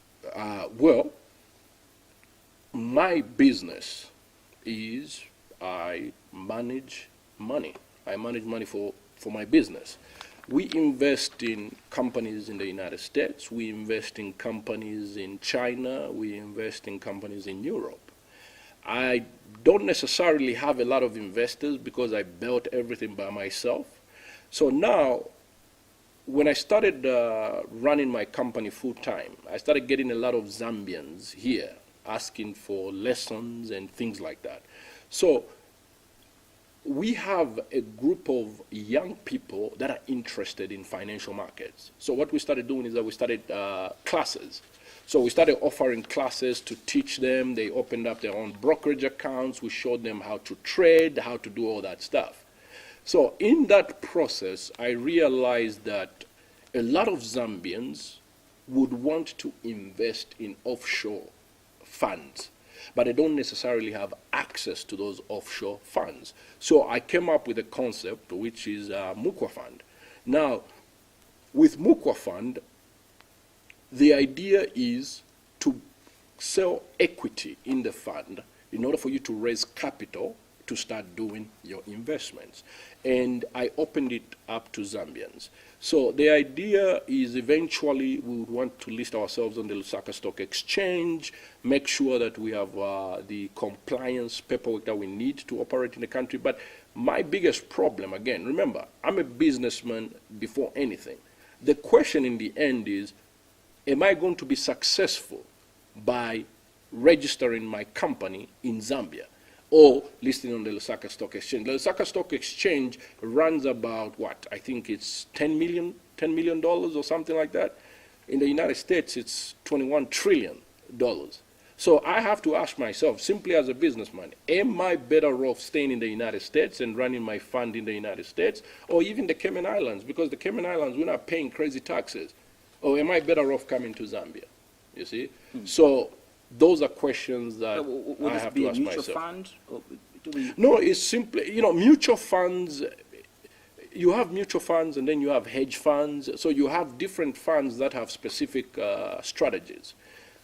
Well, my business is I manage money. I manage money for my business. We invest in companies in the United States. We invest in companies in China. We invest in companies in Europe. I don't necessarily have a lot of investors because I built everything by myself. So now, when I started running my company full time, I started getting a lot of Zambians here asking for lessons and things like that. So we have a group of young people that are interested in financial markets. So what we started doing is that we started classes. So we started offering classes to teach them. They opened up their own brokerage accounts. We showed them how to trade, how to do all that stuff. So in that process, I realized that a lot of Zambians would want to invest in offshore funds, but they don't necessarily have access to those offshore funds. So I came up with a concept which is Mukwa Fund. Now, with Mukwa Fund, the idea is to sell equity in the fund in order for you to raise capital to start doing your investments. And I opened it up to Zambians. So the idea is eventually we would want to list ourselves on the Lusaka Stock Exchange, make sure that we have the compliance paperwork that we need to operate in the country. But my biggest problem, again, remember, I'm a businessman before anything. The question in the end is, am I going to be successful by registering my company in Zambia or listing on the Lusaka Stock Exchange? The Lusaka Stock Exchange runs about what? I think it's $10 million or something like that. In the United States, it's $21 trillion. So I have to ask myself, simply as a businessman, am I better off staying in the United States and running my fund in the United States, or even the Cayman Islands? Because the Cayman Islands, we're not paying crazy taxes. Or am I better off coming to Zambia? You see? So those are questions that Would I this have be to a ask mutual myself. fund? Or do we... No, it's simply, you know, mutual funds, you have mutual funds and then you have hedge funds. So you have different funds that have specific strategies.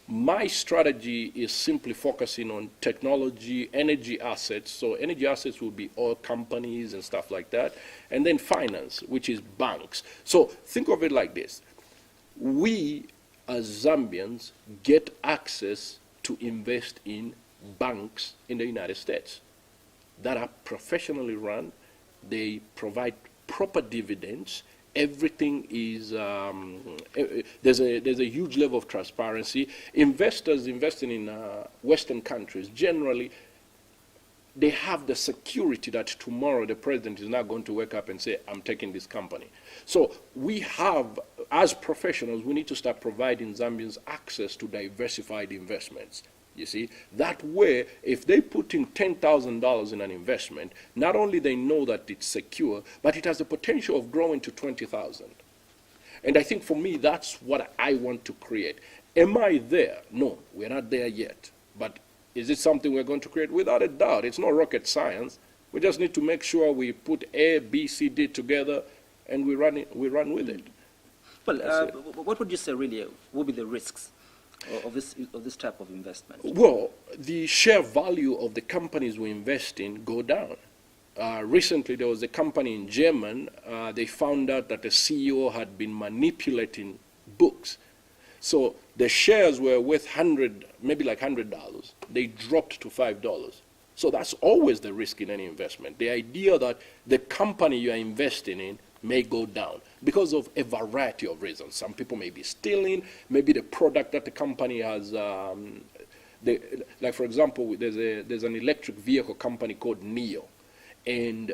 My strategy is simply focusing on technology, energy assets. So energy assets will be oil companies and stuff like that. And then finance, which is banks. So think of it like this. We, as Zambians, get access to invest in banks in the United States that are professionally run. They provide proper dividends. Everything is, there's a huge level of transparency. Investors investing in Western countries, generally, they have the security that tomorrow the president is not going to wake up and say, I'm taking this company. So we have, as professionals, we need to start providing Zambians access to diversified investments. You see, that way, if they put in $10,000 in an investment, not only they know that it's secure, but it has the potential of growing to 20,000. And I think for me, that's what I want to create. Am I there? No, we're not there yet. But is it something we're going to create? Without a doubt. It's not rocket science. We just need to make sure we put A, B, C, D together, and we run with it. Well, what would you say really would be the risks of this type of investment? Well, the share value of the companies we invest in go down. Recently, there was a company in Germany. They found out that the CEO had been manipulating books. So the shares were worth maybe like $100. They dropped to $5. So that's always the risk in any investment. The idea that the company you are investing in may go down because of a variety of reasons. Some people may be stealing, maybe the product that the company has, like for example, there's an electric vehicle company called NIO, and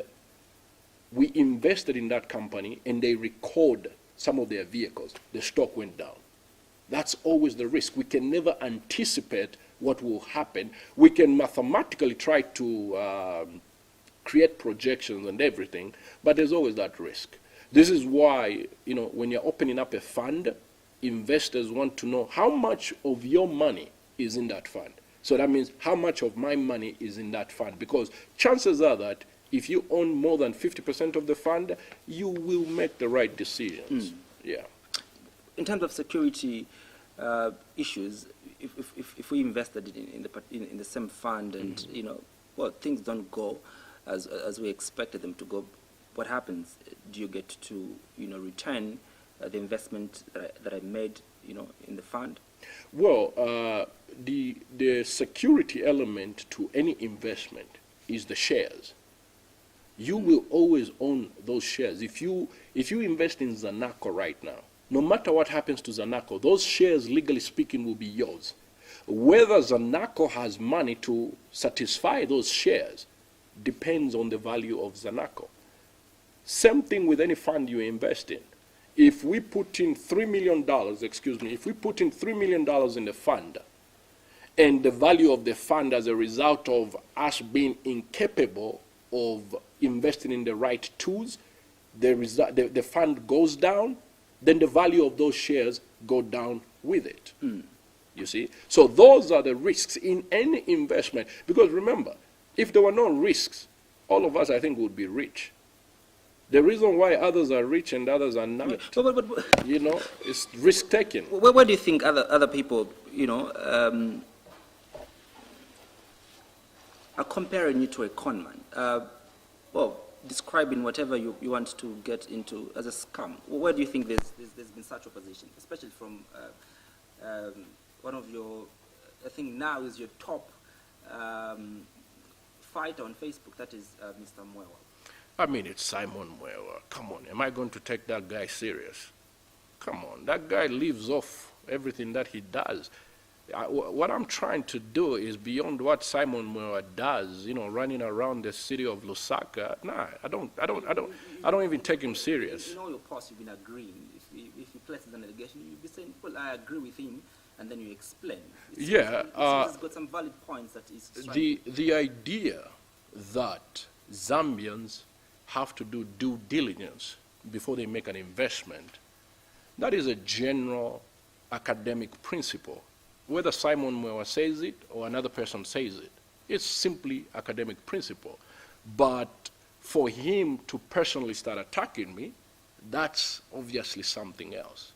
we invested in that company and they record some of their vehicles, the stock went down. That's always the risk. We can never anticipate what will happen. We can mathematically try to create projections and everything, but there's always that risk. This is why, you know, when you're opening up a fund, investors want to know how much of your money is in that fund. So that means how much of my money is in that fund, because chances are that if you own more than 50% of the fund, you will make the right decisions. Yeah. In terms of security issues, if we invested in the same fund and you know, well, things don't go as we expected them to go, what happens? Do you get to, you know, return the investment that I made, you know, in the fund? Well, the security element to any investment is the shares. You will always own those shares. If you invest in Zanaco right now, no matter what happens to Zanaco, those shares, legally speaking, will be yours. Whether Zanaco has money to satisfy those shares depends on the value of Zanaco. Same thing with any fund you invest in. If we put in $3 million, if we put in $3 million in the fund, and the value of the fund as a result of us being incapable of investing in the right tools, the fund goes down, then the value of those shares go down with it. You see? So those are the risks in any investment. Because remember, if there were no risks, all of us, I think, would be rich. The reason why others are rich and others are not, you know, it's risk-taking. Where do you think other people, you know, are comparing you to a con man? Well, describing whatever you want to get into as a scam. Where do you think there's been such opposition, especially from one of your, I think now is your top fighter on Facebook, that is Mr. Mwewa? I mean, it's Simon Mwewa. Come on, am I going to take that guy serious? Come on, that guy lives off everything that he does. What I'm trying to do is beyond what Simon Mwewa does, you know, running around the city of Lusaka. Nah, I don't even take him serious. You know your post, you've been agreeing. If he places an allegation, you'll be saying, well, I agree with him, and then you explain. He's got some valid points that is the idea that Zambians have to do due diligence before they make an investment, that is a general academic principle. Whether Simon Mwewa says it or another person says it, it's simply academic principle. But for him to personally start attacking me, that's obviously something else.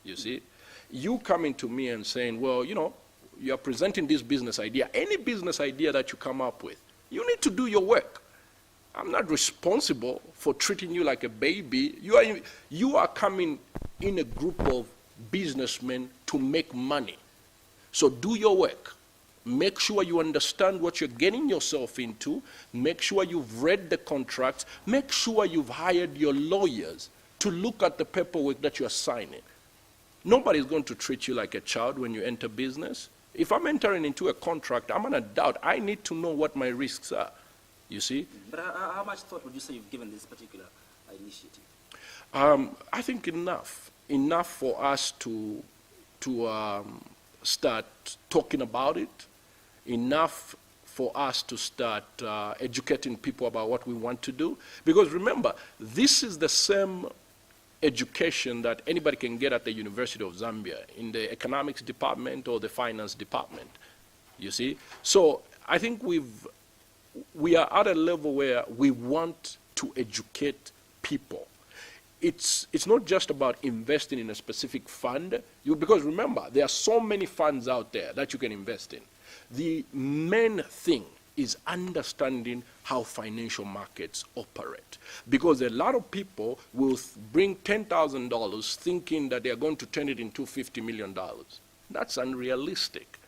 You see? You coming to me and saying, well, you know, you're presenting this business idea. Any business idea that you come up with, you need to do your work. I'm not responsible for treating you like a baby. You are coming in a group of businessmen to make money. So do your work. Make sure you understand what you're getting yourself into. Make sure you've read the contracts. Make sure you've hired your lawyers to look at the paperwork that you're signing. Nobody's going to treat you like a child when you enter business. If I'm entering into a contract, I'm an adult. I need to know what my risks are. You see? But how much thought would you say you've given this particular initiative? I think enough. Enough for us to start talking about it. Enough for us to start educating people about what we want to do. Because remember, this is the same education that anybody can get at the University of Zambia in the economics department or the finance department. You see? So I think we are at a level where we want to educate people. It's not just about investing in a specific fund, because remember, there are so many funds out there that you can invest in. The main thing is understanding how financial markets operate. Because a lot of people will bring $10,000 thinking that they are going to turn it into $50 million. That's unrealistic.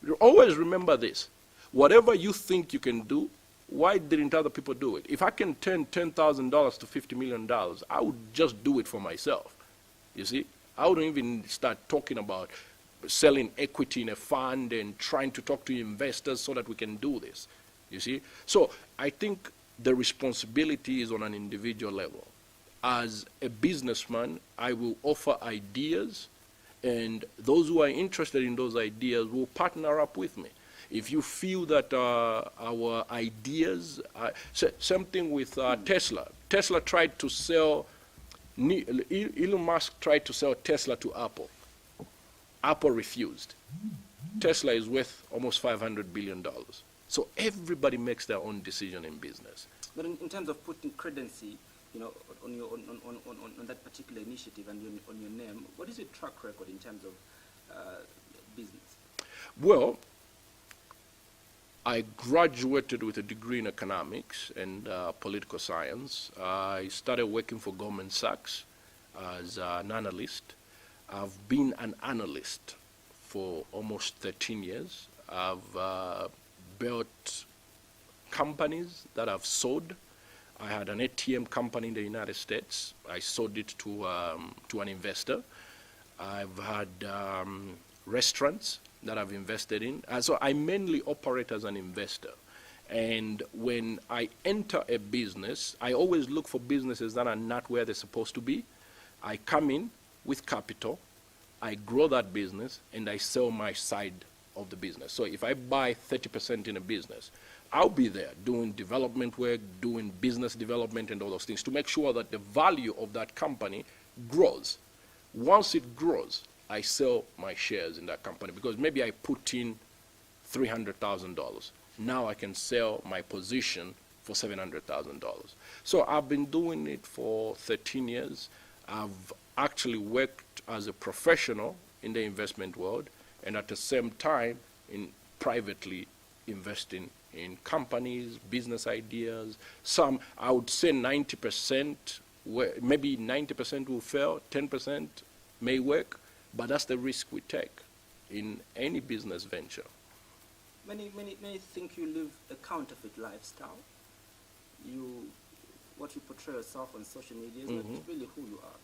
You always remember this. Whatever you think you can do, why didn't other people do it? If I can turn $10,000 to $50 million, I would just do it for myself. You see? I wouldn't even start talking about selling equity in a fund and trying to talk to investors so that we can do this. You see? So I think the responsibility is on an individual level. As a businessman, I will offer ideas, and those who are interested in those ideas will partner up with me. If you feel that our ideas, same thing with Tesla. Tesla tried to sell, Elon Musk tried to sell Tesla to Apple. Apple refused. Tesla is worth almost $500 billion. So everybody makes their own decision in business. But in terms of putting credency, you know, on that particular initiative and on your name, what is your track record in terms of business? Well, I graduated with a degree in economics and political science. I started working for Goldman Sachs as an analyst. I've been an analyst for almost 13 years. I've built companies that I've sold. I had an ATM company in the United States. I sold it to an investor. I've had restaurants that I've invested in. So I mainly operate as an investor. And when I enter a business, I always look for businesses that are not where they're supposed to be. I come in with capital, I grow that business, and I sell my side of the business. So if I buy 30% in a business, I'll be there doing development work, doing business development and all those things to make sure that the value of that company grows. Once it grows, I sell my shares in that company because maybe I put in $300,000. Now I can sell my position for $700,000. So I've been doing it for 13 years. I've actually worked as a professional in the investment world and at the same time in privately investing in companies, business ideas. Some, I would say 90%, maybe 90% will fail, 10% may work, but that's the risk we take in any business venture. Many think you live a counterfeit lifestyle. What you portray yourself on social media is not really who you are.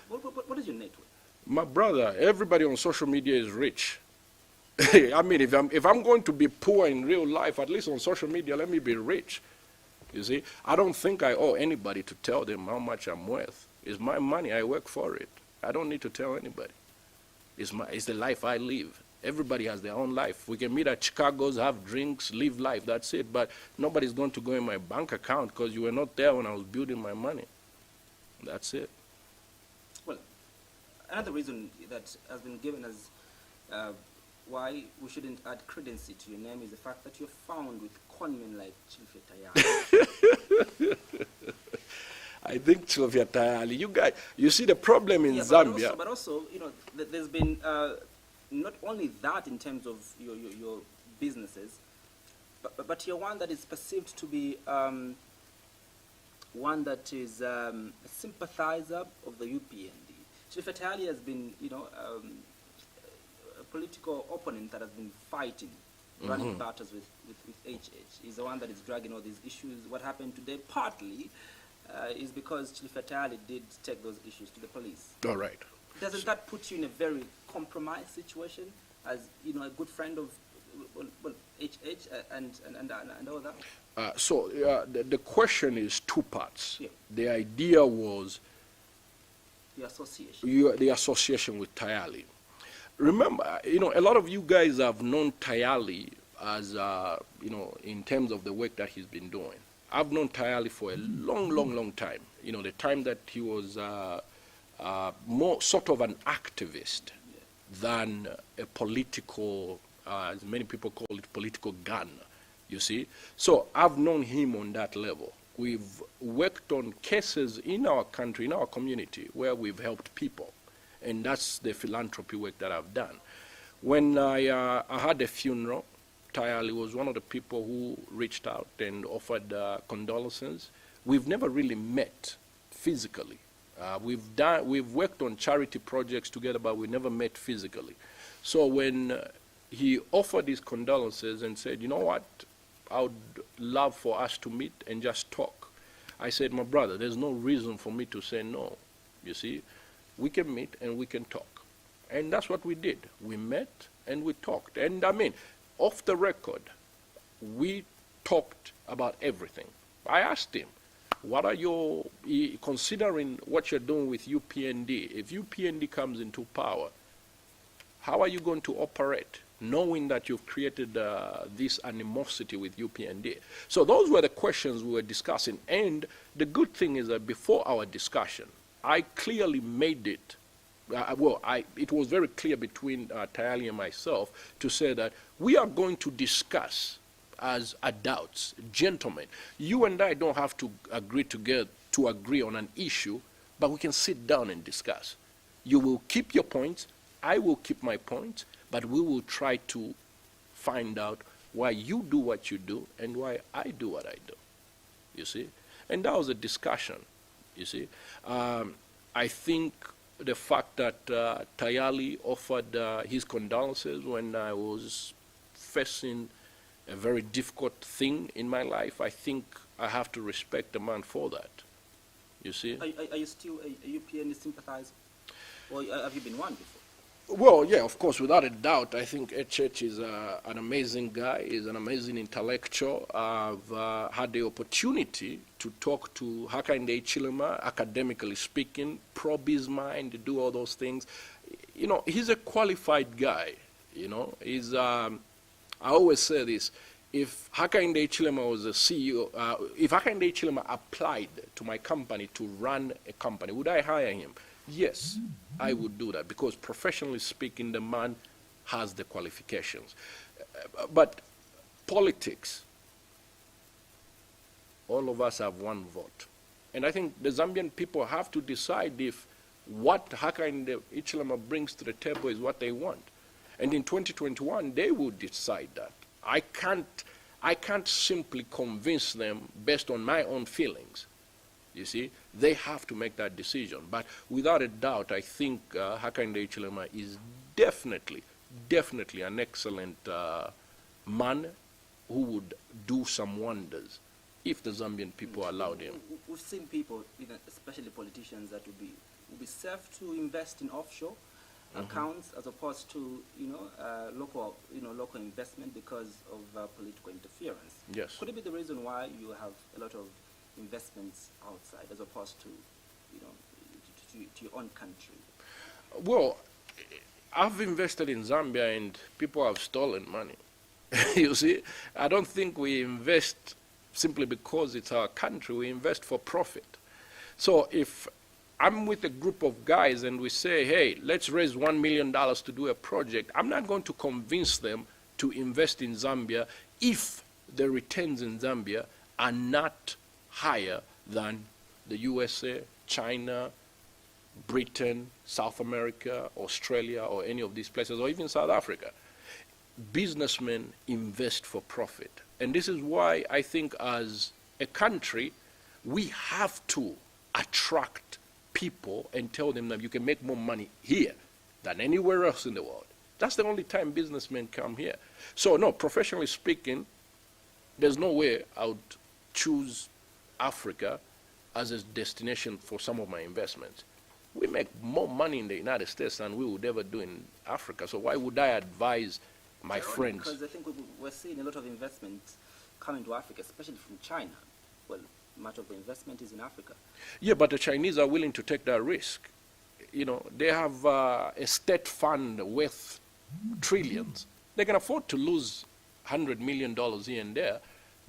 What is your network? My brother, everybody on social media is rich. I mean, if I'm going to be poor in real life, at least on social media, let me be rich. You see, I don't think I owe anybody to tell them how much I'm worth. It's my money. I work for it. I don't need to tell anybody. It's the life I live. Everybody has their own life. We can meet at Chicago's, have drinks, live life. That's it. But nobody's going to go in my bank account because you were not there when I was building my money. That's it. Well, another reason that has been given as why we shouldn't add credency to your name is the fact that you're found with conmen like Chilfie Tayali. I think Chilfie Tayali, you guys, you see the problem in Zambia. But also, you know, there's been not only that in terms of your businesses, but you're one that is perceived to be one that is a sympathizer of the UPND. Chilfie Tayali has been, you know, a political opponent that has been fighting, running battles with HH. He's the one that is dragging all these issues. What happened today partly is because Chilfie Tayali did take those issues to the police. All right. Doesn't that put you in a very compromised situation as, you know, a good friend of HH and all that? So the question is two parts. Yeah. The idea was The association. The association with Tayali. Remember, you know, a lot of you guys have known Tayali as, you know, in terms of the work that he's been doing. I've known Tayali for a long time. You know, the time that he was more sort of an activist than a political, as many people call it, political gun, you see. So I've known him on that level. We've worked on cases in our country, in our community, where we've helped people. And that's the philanthropy work that I've done. When I had a funeral, Tayali was one of the people who reached out and offered condolences. We've never really met physically. We've worked on charity projects together, but we never met physically. So when he offered his condolences and said, you know what, I would love for us to meet and just talk. I said, my brother, there's no reason for me to say no. You see, we can meet and we can talk. And that's what we did. We met and we talked. And I mean, off the record, we talked about everything. I asked him, what are your, considering what you're doing with UPND, if UPND comes into power, how are you going to operate, knowing that you've created this animosity with UPND? So those were the questions we were discussing. And the good thing is that before our discussion, I clearly made it, it was very clear between Tayali and myself to say that we are going to discuss as adults, gentlemen. You and I don't have to agree together to agree on an issue, but we can sit down and discuss. You will keep your points, I will keep my points, but we will try to find out why you do what you do and why I do what I do, you see? And that was a discussion, you see? I think the fact that Tayali offered his condolences when I was facing a very difficult thing in my life, I think I have to respect the man for that, you see? Are you still a UPND sympathizer? Or have you been one before? Well, yeah, of course, without a doubt. I think HH is an amazing guy, he's an amazing intellectual. I've had the opportunity to talk to Hakainde Hichilema, academically speaking, probe his mind, do all those things. You know, he's a qualified guy, you know. He's, I always say this, if Hakainde Hichilema was a CEO, if Hakainde Hichilema applied to my company to run a company, would I hire him? Yes, I would do that, because professionally speaking, the man has the qualifications. But politics, all of us have one vote. And I think the Zambian people have to decide if what Hakainde Hichilema brings to the table is what they want. And in 2021, they will decide that. I can't simply convince them based on my own feelings. You see, they have to make that decision. But without a doubt, I think Hakainde Hichilema is definitely an excellent man who would do some wonders if the Zambian people allowed him. We've seen people, especially politicians, that would be safe to invest in offshore accounts as opposed to local investment because of political interference. Yes. Could it be the reason why you have a lot of investments outside as opposed to to your own country? Well, I've invested in Zambia and people have stolen money. You see, I don't think we invest simply because it's our country. We invest for profit. So if I'm with a group of guys and we say, hey, let's raise $1 million to do a project, I'm not going to convince them to invest in Zambia if the returns in Zambia are not higher than the USA, China, Britain, South America, Australia, or any of these places, or even South Africa. Businessmen invest for profit. And this is why I think as a country, we have to attract people and tell them that you can make more money here than anywhere else in the world. That's the only time businessmen come here. So no, professionally speaking, there's no way I would choose Africa as a destination for some of my investments. We make more money in the United States than we would ever do in Africa. So why would I advise my friends? Because I think we're seeing a lot of investment coming to Africa, especially from China. Well, much of the investment is in Africa. Yeah, but the Chinese are willing to take that risk. You know, they have a state fund worth trillions. They can afford to lose $100 million here and there.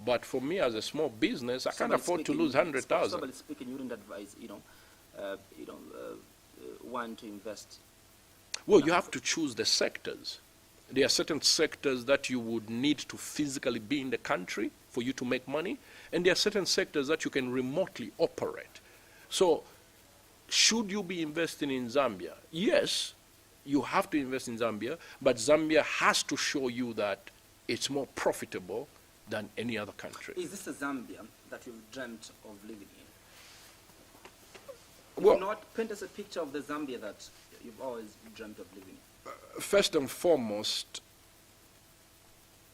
But for me, as a small business, I can't afford to lose 100,000. Somebody speaking, you wouldn't advise, one to invest. Well, you have to choose the sectors. There are certain sectors that you would need to physically be in the country for you to make money, and there are certain sectors that you can remotely operate. So, should you be investing in Zambia? Yes, you have to invest in Zambia, but Zambia has to show you that it's more profitable than any other country. Is this a Zambia that you've dreamt of living in? Well, if not, paint us a picture of the Zambia that you've always dreamt of living in. First and foremost,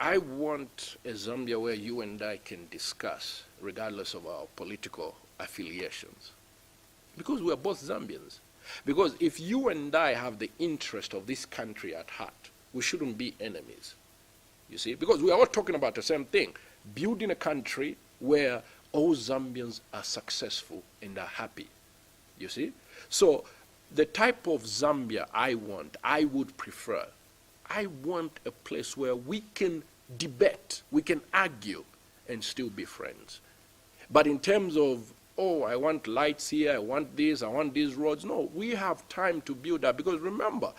I want a Zambia where you and I can discuss, regardless of our political affiliations. Because we are both Zambians. Because if you and I have the interest of this country at heart, we shouldn't be enemies. You see, because we are all talking about the same thing, building a country where all Zambians are successful and are happy. You see? So the type of Zambia I would prefer, I want a place where we can debate, we can argue, and still be friends. But in terms of, oh, I want lights here, I want this, I want these roads, no, we have time to build that. Because remember,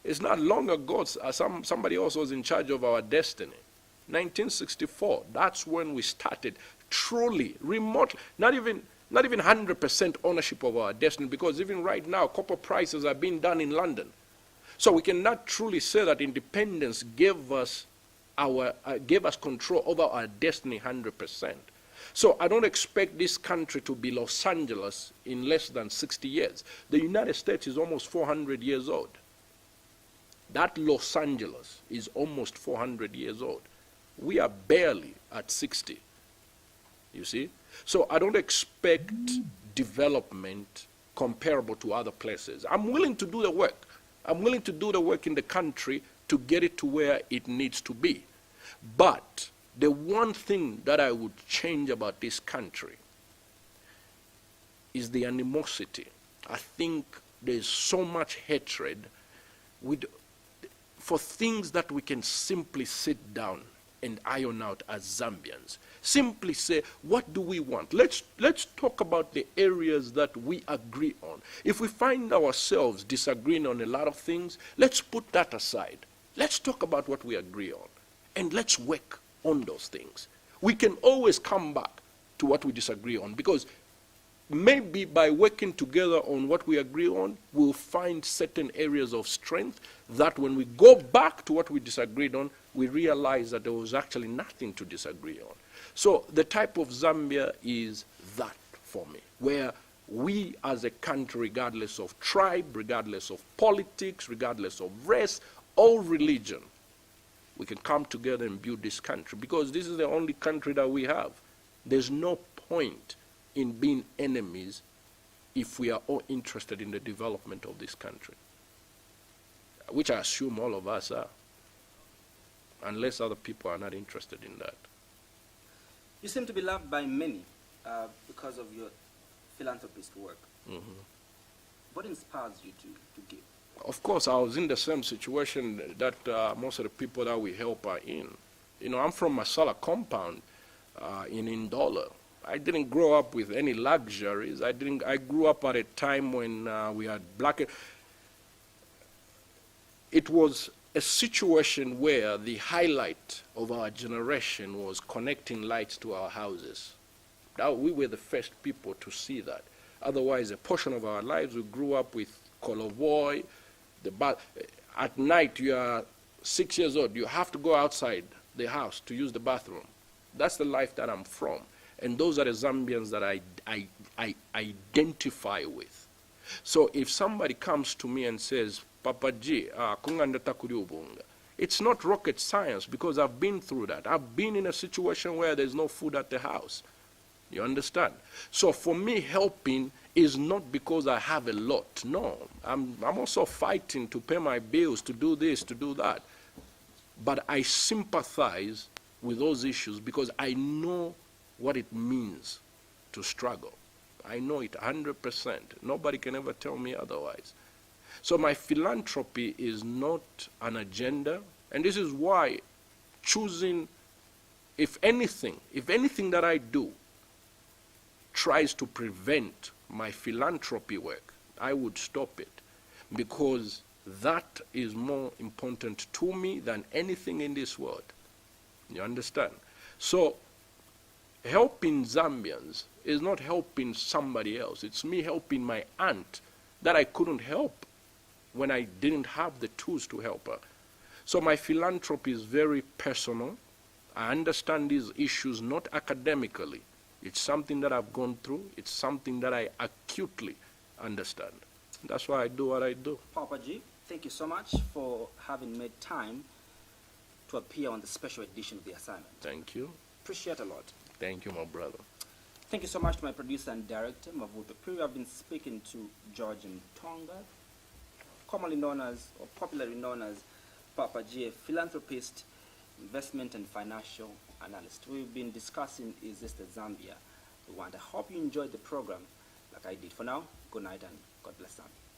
it's not long ago somebody else was in charge of our destiny. 1964, that's when we started truly, remotely, not even 100% ownership of our destiny, because even right now, copper prices are being done in London. So we cannot truly say that independence gave us control over our destiny 100%. So I don't expect this country to be Los Angeles in less than 60 years. The United States is almost 400 years old. That Los Angeles is almost 400 years old. We are barely at 60, you see? So I don't expect development comparable to other places. I'm willing to do the work. I'm willing to do the work in the country to get it to where it needs to be. But the one thing that I would change about this country is the animosity. I think there's so much hatred for things that we can simply sit down and iron out as Zambians. Simply say, what do we want? Let's talk about the areas that we agree on. If we find ourselves disagreeing on a lot of things, let's put that aside. Let's talk about what we agree on, and let's work on those things. We can always come back to what we disagree on, because maybe by working together on what we agree on, we'll find certain areas of strength that when we go back to what we disagreed on, we realize that there was actually nothing to disagree on. So the type of Zambia is that for me, where we as a country, regardless of tribe, regardless of politics, regardless of race or religion, we can come together and build this country, because this is the only country that we have. There's no point in being enemies if we are all interested in the development of this country, which I assume all of us are, unless other people are not interested in that. You seem to be loved by many because of your philanthropist work. Mm-hmm. What inspires you to give? Of course, I was in the same situation that most of the people that we help are in. You know, I'm from Masala compound in Ndola. I didn't grow up with any luxuries. I grew up at a time when we had black. It was a situation where the highlight of our generation was connecting lights to our houses. We were the first people to see that. Otherwise, a portion of our lives, we grew up with Kolovoy. At night, you are 6 years old. You have to go outside the house to use the bathroom. That's the life that I'm from. And those are the Zambians that I identify with. So if somebody comes to me and says, Papa G, it's not rocket science, because I've been through that. I've been in a situation where there's no food at the house. You understand? So for me, helping is not because I have a lot. No, I'm also fighting to pay my bills, to do this, to do that. But I sympathize with those issues because I know what it means to struggle. I know it 100%. Nobody can ever tell me otherwise. So my philanthropy is not an agenda, and this is why choosing, if anything that I do tries to prevent my philanthropy work, I would stop it, because that is more important to me than anything in this world. You understand? So helping Zambians is not helping somebody else. It's me helping my aunt that I couldn't help when I didn't have the tools to help her. So my philanthropy is very personal. I understand these issues not academically. It's something that I've gone through. It's something that I acutely understand. That's why I do what I do. Papa G, thank you so much for having made time to appear on the special edition of The Assignment. Thank you. Appreciate a lot. Thank you, my brother. Thank you so much to my producer and director, Mavuto Piri. I've been speaking to George Mtonga, commonly known as, or popularly known as, Papa G, a philanthropist, investment and financial analyst. We've been discussing, is this the Zambia we want. I hope you enjoyed the program like I did. For now, good night and God bless Zambia.